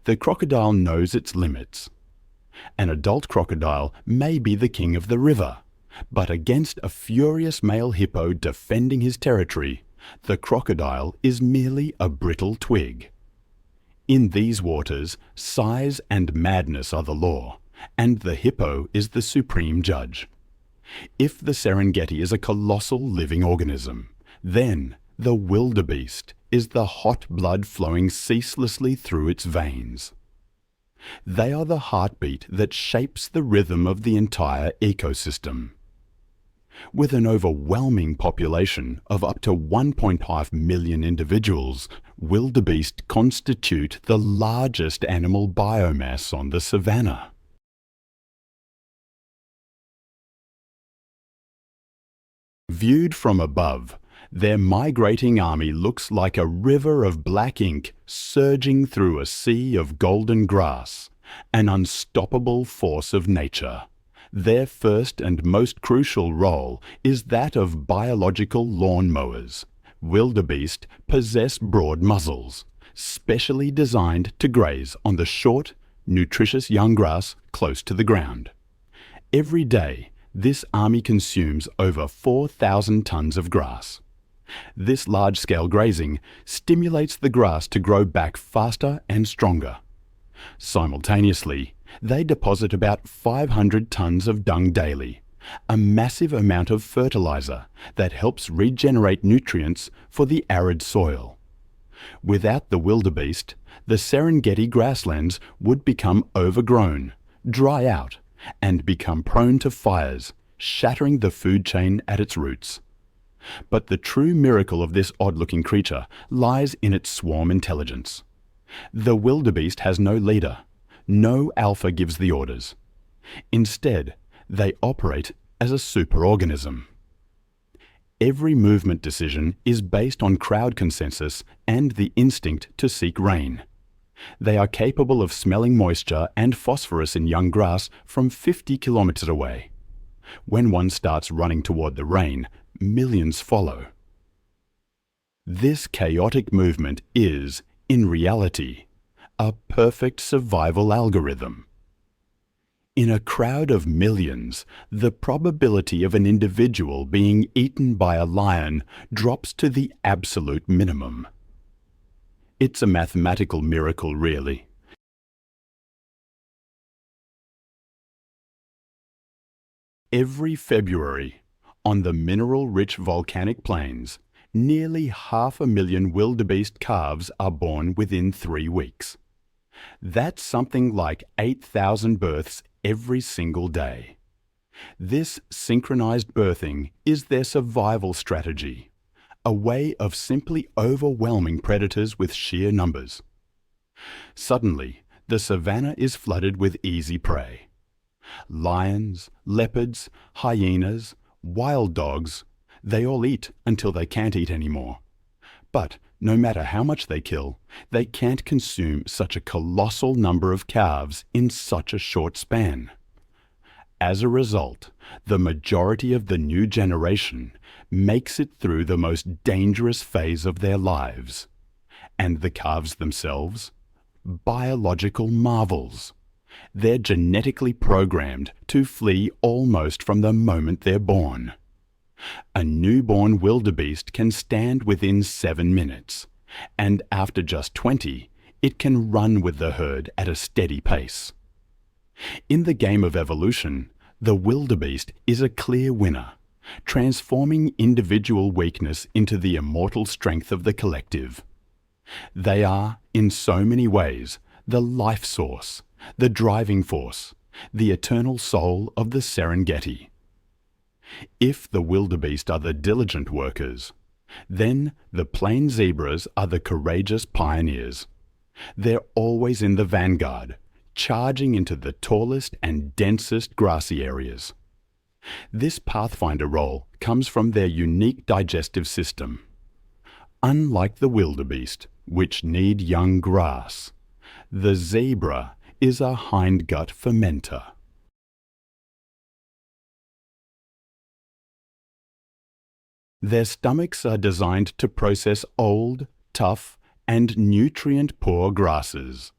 The crocodile knows its limits. An adult crocodile may be the king of the river, but against a furious male hippo defending his territory, the crocodile is merely a brittle twig. In these waters, size and madness are the law, and the hippo is the supreme judge. If the Serengeti is a colossal living organism, then the wildebeest is the hot blood flowing ceaselessly through its veins. They are the heartbeat that shapes the rhythm of the entire ecosystem. With an overwhelming population of up to 1.5 million individuals, wildebeest constitute the largest animal biomass on the savanna. Viewed from above, their migrating army looks like a river of black ink surging through a sea of golden grass, an unstoppable force of nature. Their first and most crucial role is that of biological lawn mowers. Wildebeest possess broad muzzles, specially designed to graze on the short, nutritious young grass close to the ground. Every day, this army consumes over 4,000 tons of grass. This large-scale grazing stimulates the grass to grow back faster and stronger. Simultaneously, they deposit about 500 tons of dung daily, a massive amount of fertilizer that helps regenerate nutrients for the arid soil. Without the wildebeest, the Serengeti grasslands would become overgrown, dry out, and become prone to fires, shattering the food chain at its roots. But the true miracle of this odd-looking creature lies in its swarm intelligence. The wildebeest has no leader. No alpha gives the orders. Instead, they operate as a superorganism. Every movement decision is based on crowd consensus and the instinct to seek rain. They are capable of smelling moisture and phosphorus in young grass from 50 kilometers away. When one starts running toward the rain, millions follow. This chaotic movement is, in reality, a perfect survival algorithm. In a crowd of millions, the probability of an individual being eaten by a lion drops to the absolute minimum. It's a mathematical miracle, really. Every February, on the mineral-rich volcanic plains, nearly 500,000 wildebeest calves are born within 3 weeks. That's something like 8,000 births every single day. This synchronized birthing is their survival strategy, a way of simply overwhelming predators with sheer numbers. Suddenly, the savanna is flooded with easy prey. Lions, leopards, hyenas, wild dogs, they all eat until they can't eat anymore. But no matter how much they kill, they can't consume such a colossal number of calves in such a short span. As a result, the majority of the new generation makes it through the most dangerous phase of their lives. And the calves themselves? Biological marvels. They're genetically programmed to flee almost from the moment they're born. A newborn wildebeest can stand within 7 minutes, and after just 20, it can run with the herd at a steady pace. In the game of evolution, the wildebeest is a clear winner, transforming individual weakness into the immortal strength of the collective. They are, in so many ways, the life source, the driving force, the eternal soul of the Serengeti. If the wildebeest are the diligent workers, then the plain zebras are the courageous pioneers. They're always in the vanguard, charging into the tallest and densest grassy areas. This pathfinder role comes from their unique digestive system. Unlike the wildebeest, which need young grass, the zebra is a hindgut fermenter. Their stomachs are designed to process old, tough, and nutrient-poor grasses.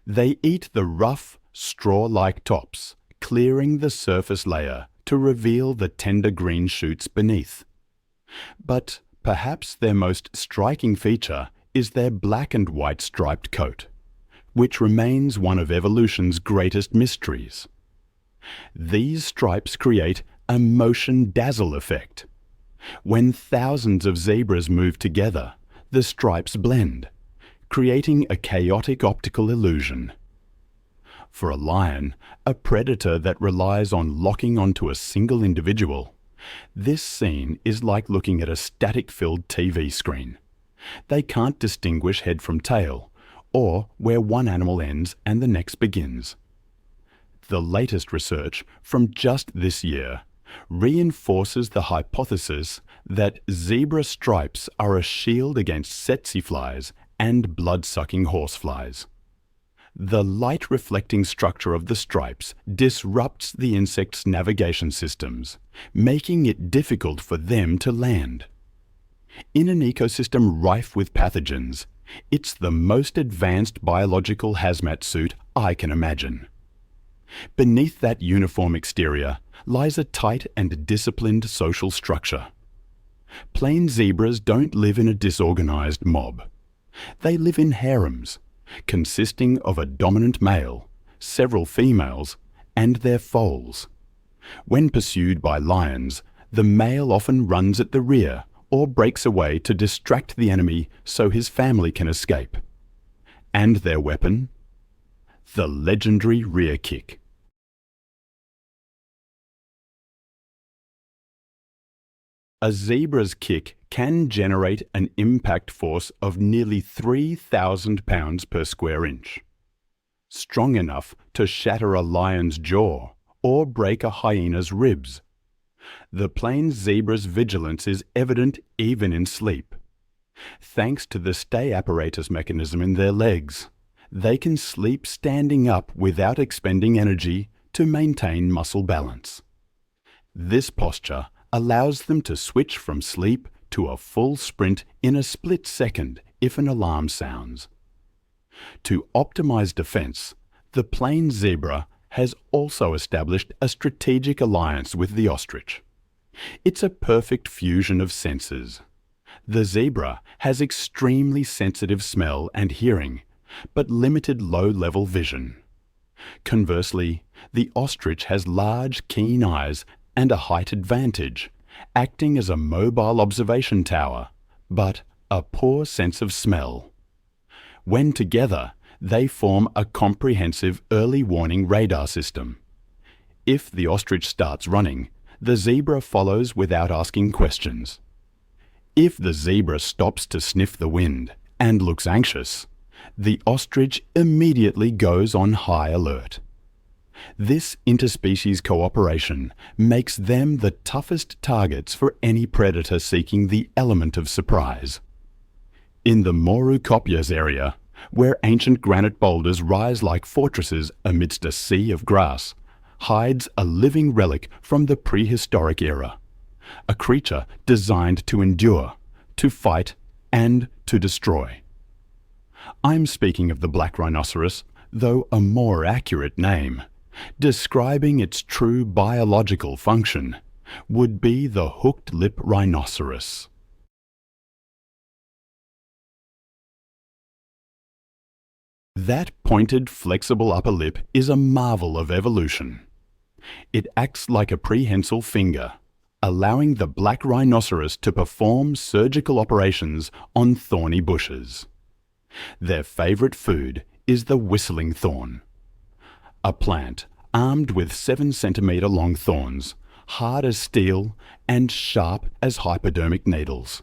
They eat the rough, straw-like tops, clearing the surface layer to reveal the tender green shoots beneath. But perhaps their most striking feature is their black and white striped coat, which remains one of evolution's greatest mysteries. These stripes create a motion dazzle effect. When thousands of zebras move together, the stripes blend, creating a chaotic optical illusion. For a lion, a predator that relies on locking onto a single individual, this scene is like looking at a static-filled TV screen. They can't distinguish head from tail, or where one animal ends and the next begins. The latest research from just this year reinforces the hypothesis that zebra stripes are a shield against tsetse flies and blood-sucking horseflies. The light-reflecting structure of the stripes disrupts the insect's navigation systems, making it difficult for them to land. In an ecosystem rife with pathogens, it's the most advanced biological hazmat suit I can imagine. Beneath that uniform exterior lies a tight and disciplined social structure. Plain zebras don't live in a disorganized mob. They live in harems, consisting of a dominant male, several females, and their foals. When pursued by lions, the male often runs at the rear or breaks away to distract the enemy so his family can escape. And their weapon? The legendary rear kick. A zebra's kick can generate an impact force of nearly 3,000 pounds per square inch. Strong enough to shatter a lion's jaw or break a hyena's ribs. The plain zebra's vigilance is evident even in sleep. Thanks to the stay apparatus mechanism in their legs, they can sleep standing up without expending energy to maintain muscle balance. This posture allows them to switch from sleep to a full sprint in a split second if an alarm sounds. To optimize defense, the plain zebra has also established a strategic alliance with the ostrich. It's a perfect fusion of senses. The zebra has extremely sensitive smell and hearing, but limited low-level vision. Conversely, the ostrich has large, keen eyes and a height advantage, acting as a mobile observation tower, but a poor sense of smell. When together, they form a comprehensive early warning radar system. If the ostrich starts running, the zebra follows without asking questions. If the zebra stops to sniff the wind and looks anxious, the ostrich immediately goes on high alert. This interspecies cooperation makes them the toughest targets for any predator seeking the element of surprise. In the Moru Kopjes area, where ancient granite boulders rise like fortresses amidst a sea of grass, hides a living relic from the prehistoric era, a creature designed to endure, to fight, and to destroy. I'm speaking of the black rhinoceros, though a more accurate name, describing its true biological function, would be the hooked lip rhinoceros. That pointed, flexible upper lip is a marvel of evolution. It acts like a prehensile finger, allowing the black rhinoceros to perform surgical operations on thorny bushes. Their favourite food is the whistling thorn, a plant armed with 7-centimetre long thorns, hard as steel and sharp as hypodermic needles.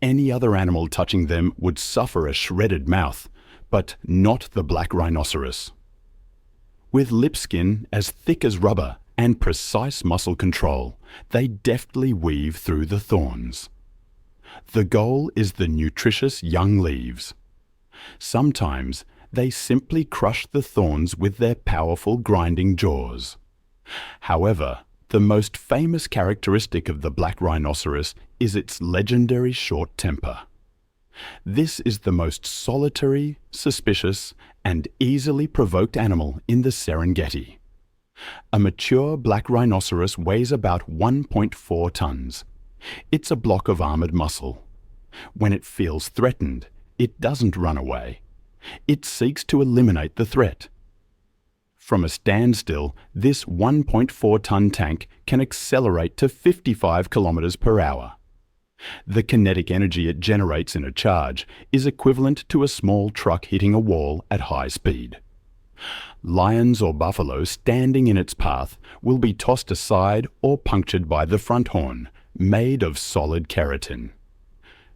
Any other animal touching them would suffer a shredded mouth, but not the black rhinoceros. With lip skin as thick as rubber and precise muscle control, they deftly weave through the thorns. The goal is the nutritious young leaves. Sometimes they simply crush the thorns with their powerful grinding jaws. However, the most famous characteristic of the black rhinoceros is its legendary short temper. This is the most solitary, suspicious, and easily provoked animal in the Serengeti. A mature black rhinoceros weighs about 1.4 tons. It's a block of armoured muscle. When it feels threatened, it doesn't run away. It seeks to eliminate the threat. From a standstill, this 1.4-ton tank can accelerate to 55 kilometers per hour. The kinetic energy it generates in a charge is equivalent to a small truck hitting a wall at high speed. Lions or buffalo standing in its path will be tossed aside or punctured by the front horn, made of solid keratin.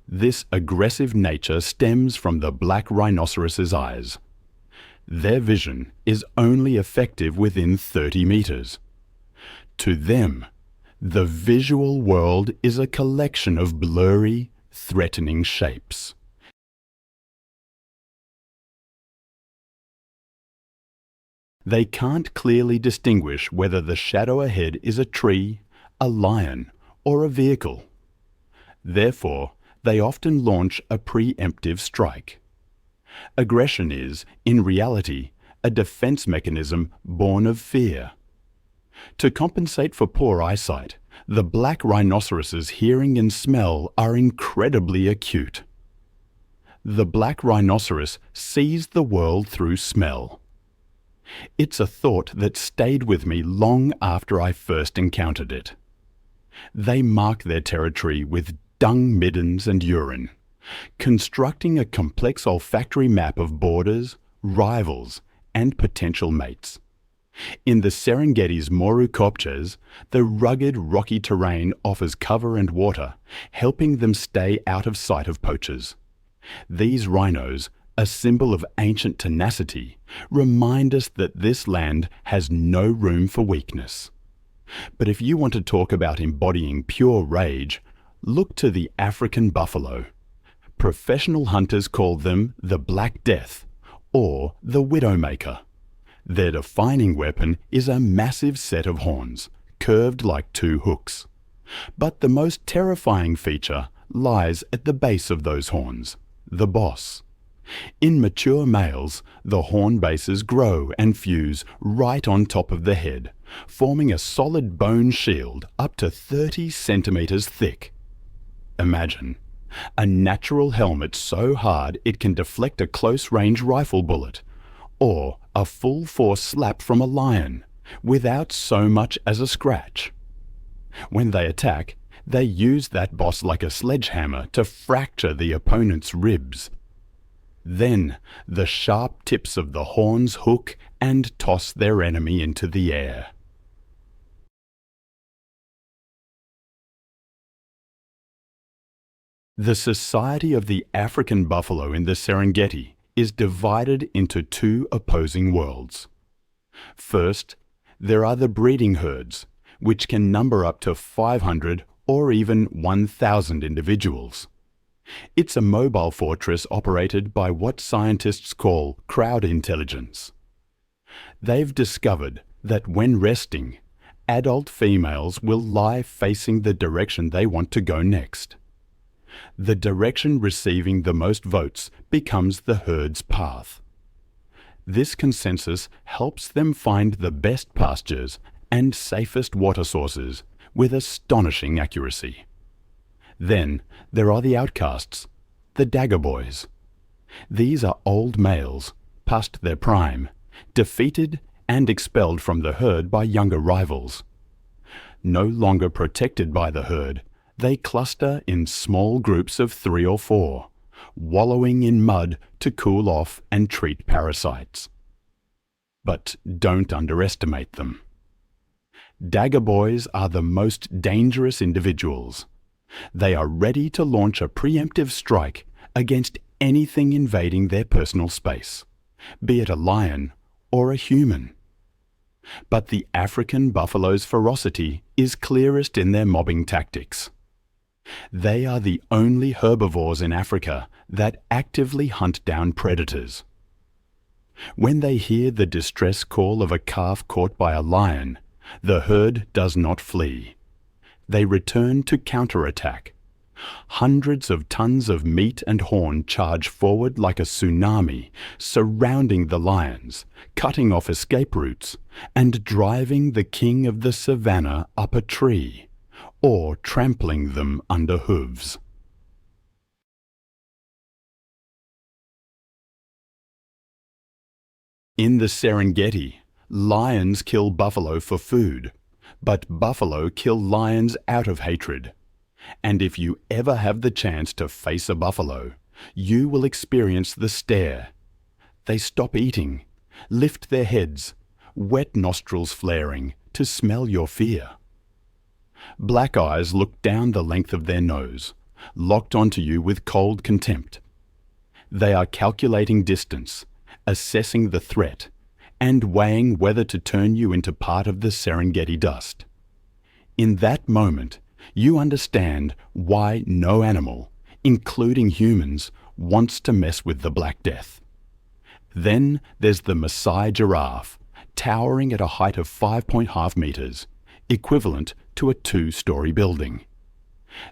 This aggressive nature stems from the black rhinoceros's eyes. Their vision is only effective within 30 meters. To them, the visual world is a collection of blurry, threatening shapes. They can't clearly distinguish whether the shadow ahead is a tree, a lion, or a vehicle. Therefore, they often launch a preemptive strike. Aggression is, in reality, a defense mechanism born of fear. To compensate for poor eyesight, the black rhinoceros's hearing and smell are incredibly acute. The black rhinoceros sees the world through smell. It's a thought that stayed with me long after I first encountered it. They mark their territory with dung middens and urine, constructing a complex olfactory map of borders, rivals, and potential mates. In the Serengeti's Moru Kopjes, the rugged, rocky terrain offers cover and water, helping them stay out of sight of poachers. These rhinos, a symbol of ancient tenacity, remind us that this land has no room for weakness. But if you want to talk about embodying pure rage, look to the African buffalo. Professional hunters call them the Black Death or the Widowmaker. Their defining weapon is a massive set of horns, curved like two hooks. But the most terrifying feature lies at the base of those horns, the boss. In mature males, the horn bases grow and fuse right on top of the head, forming a solid bone shield up to 30 centimeters thick. Imagine a natural helmet so hard it can deflect a close-range rifle bullet, or a full-force slap from a lion, without so much as a scratch. When they attack, they use that boss like a sledgehammer to fracture the opponent's ribs. Then the sharp tips of the horns hook and toss their enemy into the air. The society of the African buffalo in the Serengeti is divided into two opposing worlds. First, there are the breeding herds, which can number up to 500 or even 1,000 individuals. It's a mobile fortress operated by what scientists call crowd intelligence. They've discovered that when resting, adult females will lie facing the direction they want to go next. The direction receiving the most votes becomes the herd's path. This consensus helps them find the best pastures and safest water sources with astonishing accuracy. Then there are the outcasts, the dagger boys. These are old males, past their prime, defeated and expelled from the herd by younger rivals. No longer protected by the herd, they cluster in small groups of 3 or 4, wallowing in mud to cool off and treat parasites. But don't underestimate them. Dagger boys are the most dangerous individuals. They are ready to launch a preemptive strike against anything invading their personal space, be it a lion or a human. But the African buffalo's ferocity is clearest in their mobbing tactics. They are the only herbivores in Africa that actively hunt down predators. When they hear the distress call of a calf caught by a lion, the herd does not flee. They return to counterattack. Hundreds of tons of meat and horn charge forward like a tsunami, surrounding the lions, cutting off escape routes, and driving the king of the savannah up a tree, or trampling them under hooves. In the Serengeti, lions kill buffalo for food, but buffalo kill lions out of hatred. And if you ever have the chance to face a buffalo, you will experience the stare. They stop eating, lift their heads, wet nostrils flaring to smell your fear. Black eyes look down the length of their nose, locked onto you with cold contempt. They are calculating distance, assessing the threat, and weighing whether to turn you into part of the Serengeti dust. In that moment, you understand why no animal, including humans, wants to mess with the Black Death. Then there's the Maasai giraffe, towering at a height of 5.5 meters, equivalent to a 2-story building.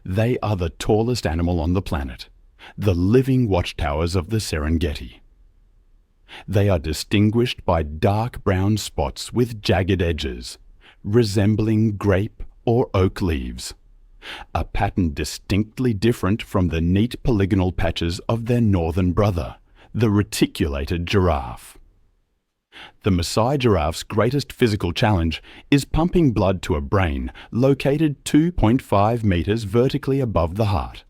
They are the tallest animal on the planet, the living watchtowers of the Serengeti. They are distinguished by dark brown spots with jagged edges, resembling grape or oak leaves, a pattern distinctly different from the neat polygonal patches of their northern brother, the reticulated giraffe. The Maasai giraffe's greatest physical challenge is pumping blood to a brain located 2.5 meters vertically above the heart.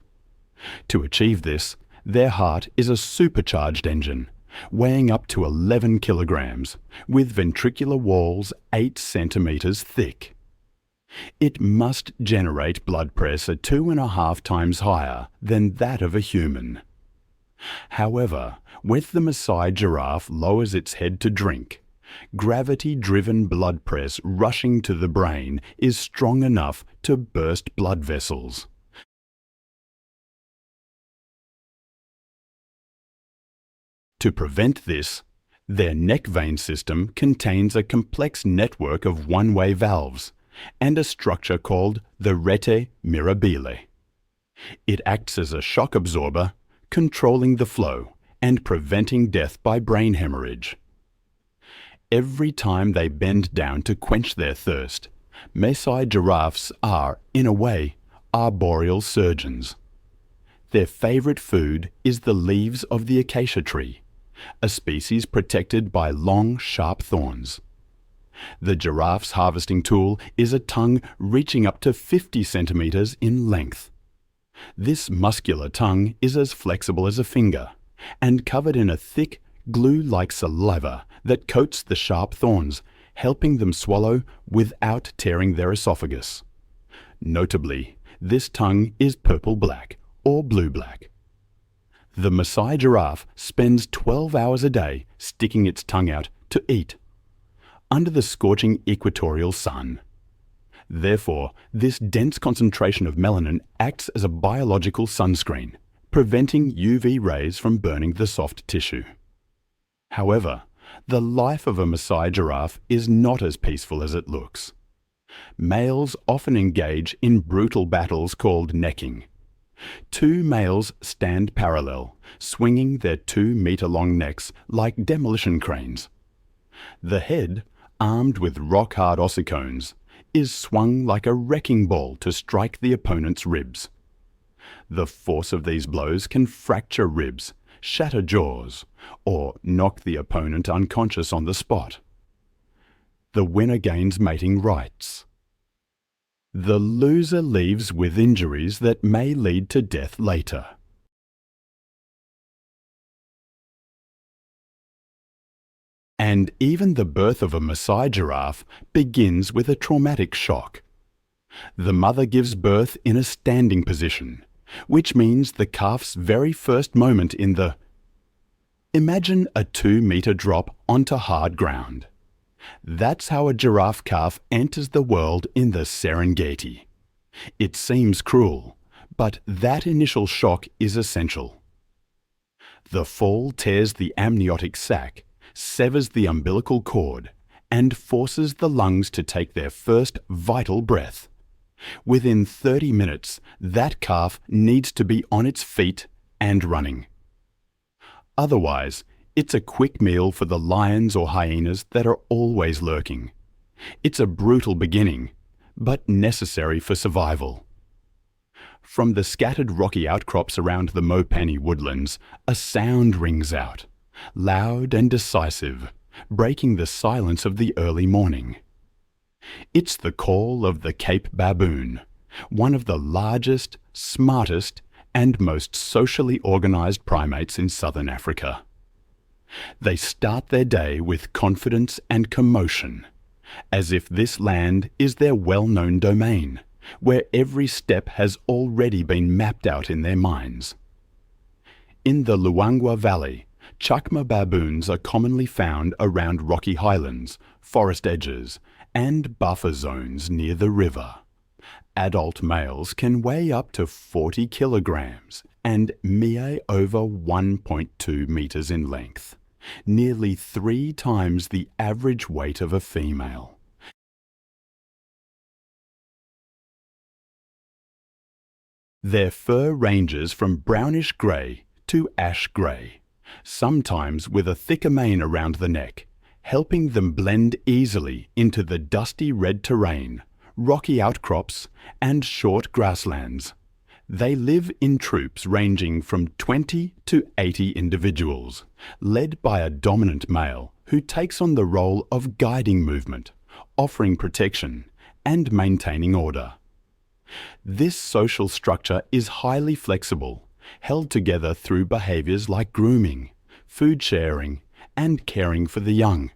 To achieve this, their heart is a supercharged engine, weighing up to 11 kilograms, with ventricular walls 8 centimeters thick. It must generate blood pressure 2.5 times higher than that of a human. However, when the Maasai giraffe lowers its head to drink, gravity-driven blood press rushing to the brain is strong enough to burst blood vessels. To prevent this, their neck vein system contains a complex network of one-way valves and a structure called the rete mirabile. It acts as a shock absorber, controlling the flow and preventing death by brain hemorrhage. Every time they bend down to quench their thirst, Maasai giraffes are, in a way, arboreal surgeons. Their favorite food is the leaves of the acacia tree, a species protected by long, sharp thorns. The giraffe's harvesting tool is a tongue reaching up to 50 centimeters in length. This muscular tongue is as flexible as a finger and covered in a thick, glue-like saliva that coats the sharp thorns, helping them swallow without tearing their esophagus. Notably, this tongue is purple-black or blue-black. The Maasai giraffe spends 12 hours a day sticking its tongue out to eat, under the scorching equatorial sun. Therefore, this dense concentration of melanin acts as a biological sunscreen, preventing UV rays from burning the soft tissue. However, the life of a Maasai giraffe is not as peaceful as it looks. Males often engage in brutal battles called necking. Two males stand parallel, swinging their 2-meter-long necks like demolition cranes. The head, armed with rock-hard ossicones, is swung like a wrecking ball to strike the opponent's ribs. The force of these blows can fracture ribs, shatter jaws, or knock the opponent unconscious on the spot. The winner gains mating rights. The loser leaves with injuries that may lead to death later. And even the birth of a Maasai giraffe begins with a traumatic shock. The mother gives birth in a standing position, which means the calf's very first moment in the... Imagine a 2-meter drop onto hard ground. That's how a giraffe calf enters the world in the Serengeti. It seems cruel, but that initial shock is essential. The fall tears the amniotic sac, severs the umbilical cord, and forces the lungs to take their first vital breath. Within 30 minutes, that calf needs to be on its feet and running. Otherwise, it's a quick meal for the lions or hyenas that are always lurking. It's a brutal beginning, but necessary for survival. From the scattered rocky outcrops around the Mopani woodlands, a sound rings out, loud and decisive, breaking the silence of the early morning. It's the call of the Cape baboon, one of the largest, smartest, and most socially organized primates in southern Africa. They start their day with confidence and commotion, as if this land is their well-known domain, where every step has already been mapped out in their minds. In the Luangwa Valley, chacma baboons are commonly found around rocky highlands, forest edges, and buffer zones near the river. Adult males can weigh up to 40 kilograms and measure over 1.2 meters in length, nearly 3 times the average weight of a female. Their fur ranges from brownish grey to ash grey, sometimes with a thicker mane around the neck, helping them blend easily into the dusty red terrain, rocky outcrops, and short grasslands. They live in troops ranging from 20 to 80 individuals, led by a dominant male who takes on the role of guiding movement, offering protection, and maintaining order. This social structure is highly flexible, held together through behaviours like grooming, food sharing, and caring for the young.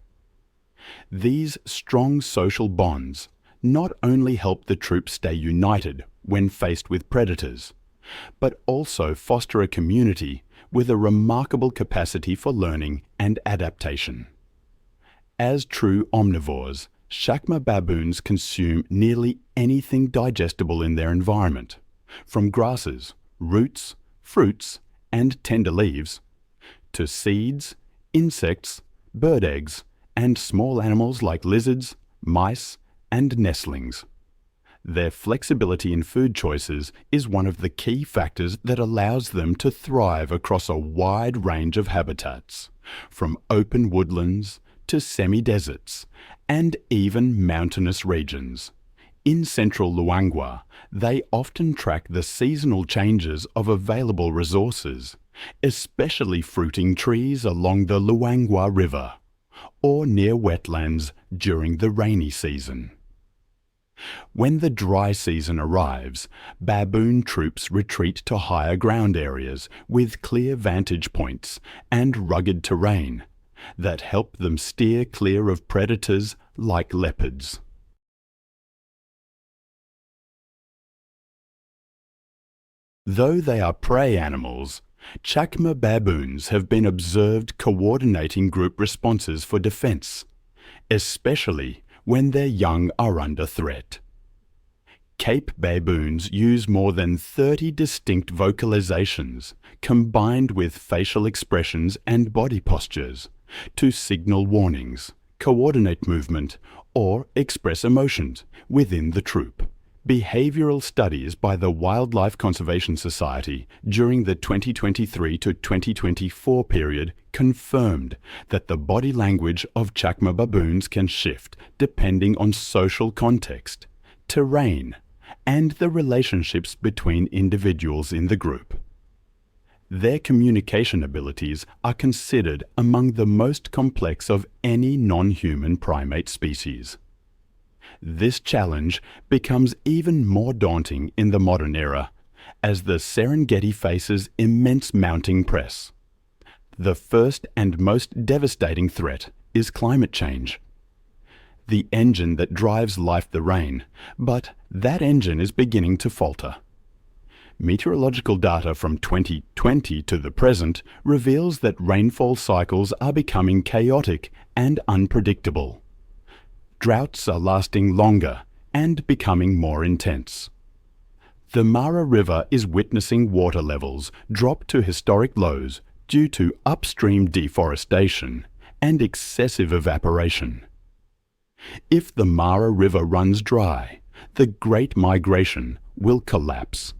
These strong social bonds not only help the troop stay united when faced with predators, but also foster a community with a remarkable capacity for learning and adaptation. As true omnivores, chacma baboons consume nearly anything digestible in their environment, from grasses, roots, fruits, and tender leaves, to seeds, insects, bird eggs, and small animals like lizards, mice, and nestlings. Their flexibility in food choices is one of the key factors that allows them to thrive across a wide range of habitats, from open woodlands to semi-deserts, and even mountainous regions. In central Luangwa, they often track the seasonal changes of available resources, especially fruiting trees along the Luangwa River, or near wetlands during the rainy season. When the dry season arrives, baboon troops retreat to higher ground areas with clear vantage points and rugged terrain that help them steer clear of predators like leopards. Though they are prey animals, chacma baboons have been observed coordinating group responses for defense, especially when their young are under threat. Cape baboons use more than 30 distinct vocalizations, combined with facial expressions and body postures, to signal warnings, coordinate movement, or express emotions within the troop. Behavioral studies by the Wildlife Conservation Society during the 2023 to 2024 period confirmed that the body language of chacma baboons can shift depending on social context, terrain, and the relationships between individuals in the group. Their communication abilities are considered among the most complex of any non-human primate species. This challenge becomes even more daunting in the modern era as the Serengeti faces immense mounting press. The first and most devastating threat is climate change. The engine that drives life the rain, but that engine is beginning to falter. Meteorological data from 2020 to the present reveals that rainfall cycles are becoming chaotic and unpredictable. Droughts are lasting longer and becoming more intense. The Mara River is witnessing water levels drop to historic lows due to upstream deforestation and excessive evaporation. If the Mara River runs dry, the Great Migration will collapse.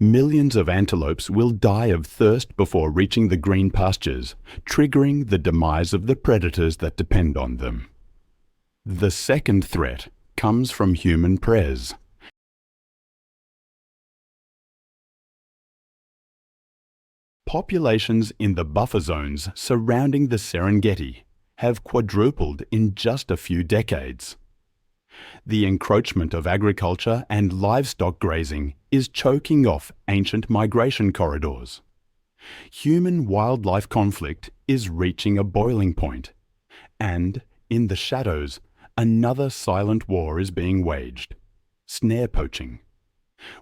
Millions of antelopes will die of thirst before reaching the green pastures, triggering the demise of the predators that depend on them. The second threat comes from human prey. Populations in the buffer zones surrounding the Serengeti have quadrupled in just a few decades. The encroachment of agriculture and livestock grazing is choking off ancient migration corridors. Human-wildlife conflict is reaching a boiling point, and, in the shadows, another silent war is being waged: snare poaching.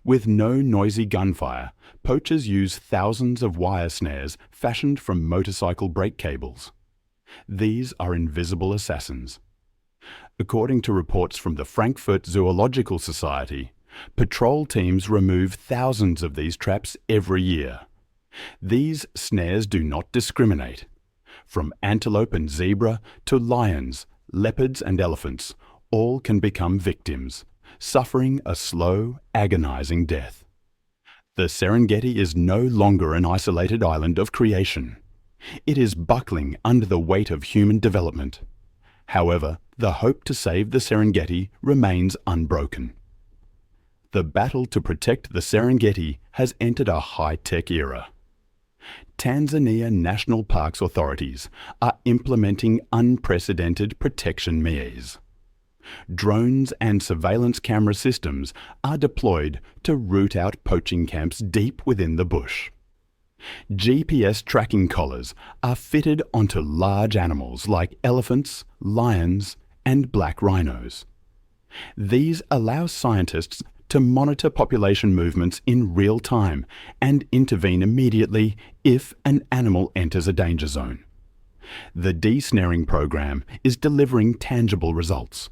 With no noisy gunfire, poachers use thousands of wire snares fashioned from motorcycle brake cables. These are invisible assassins. According to reports from the Frankfurt Zoological Society, patrol teams remove thousands of these traps every year. These snares do not discriminate. From antelope and zebra to lions, leopards and elephants, all can become victims, suffering a slow, agonizing death. The Serengeti is no longer an isolated island of creation. It is buckling under the weight of human development. However, the hope to save the Serengeti remains unbroken. The battle to protect the Serengeti has entered a high-tech era. Tanzania National Parks authorities are implementing unprecedented protection measures. Drones and surveillance camera systems are deployed to root out poaching camps deep within the bush. GPS tracking collars are fitted onto large animals like elephants, lions, and black rhinos. These allow scientists to monitor population movements in real time and intervene immediately if an animal enters a danger zone. The de-snaring program is delivering tangible results.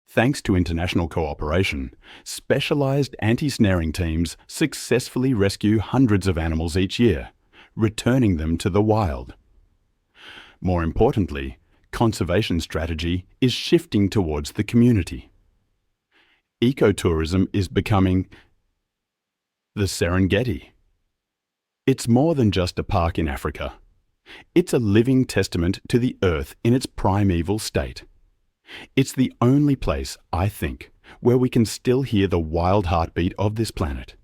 Thanks to international cooperation, specialized anti-snaring teams successfully rescue hundreds of animals each year, returning them to the wild. More importantly, conservation strategy is shifting towards the community. Ecotourism is becoming the Serengeti. It's more than just a park in Africa. It's a living testament to the earth in its primeval state. It's the only place, I think, where we can still hear the wild heartbeat of this planet.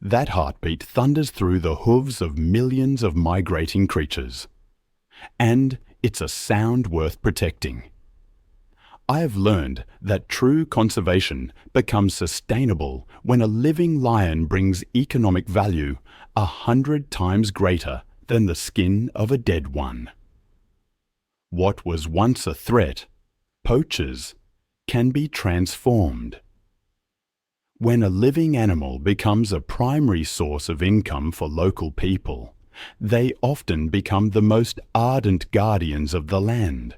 That heartbeat thunders through the hooves of millions of migrating creatures. And it's a sound worth protecting. I have learned that true conservation becomes sustainable when a living lion brings economic value 100 times greater than the skin of a dead one. What was once a threat, poachers, can be transformed. When a living animal becomes a primary source of income for local people, they often become the most ardent guardians of the land.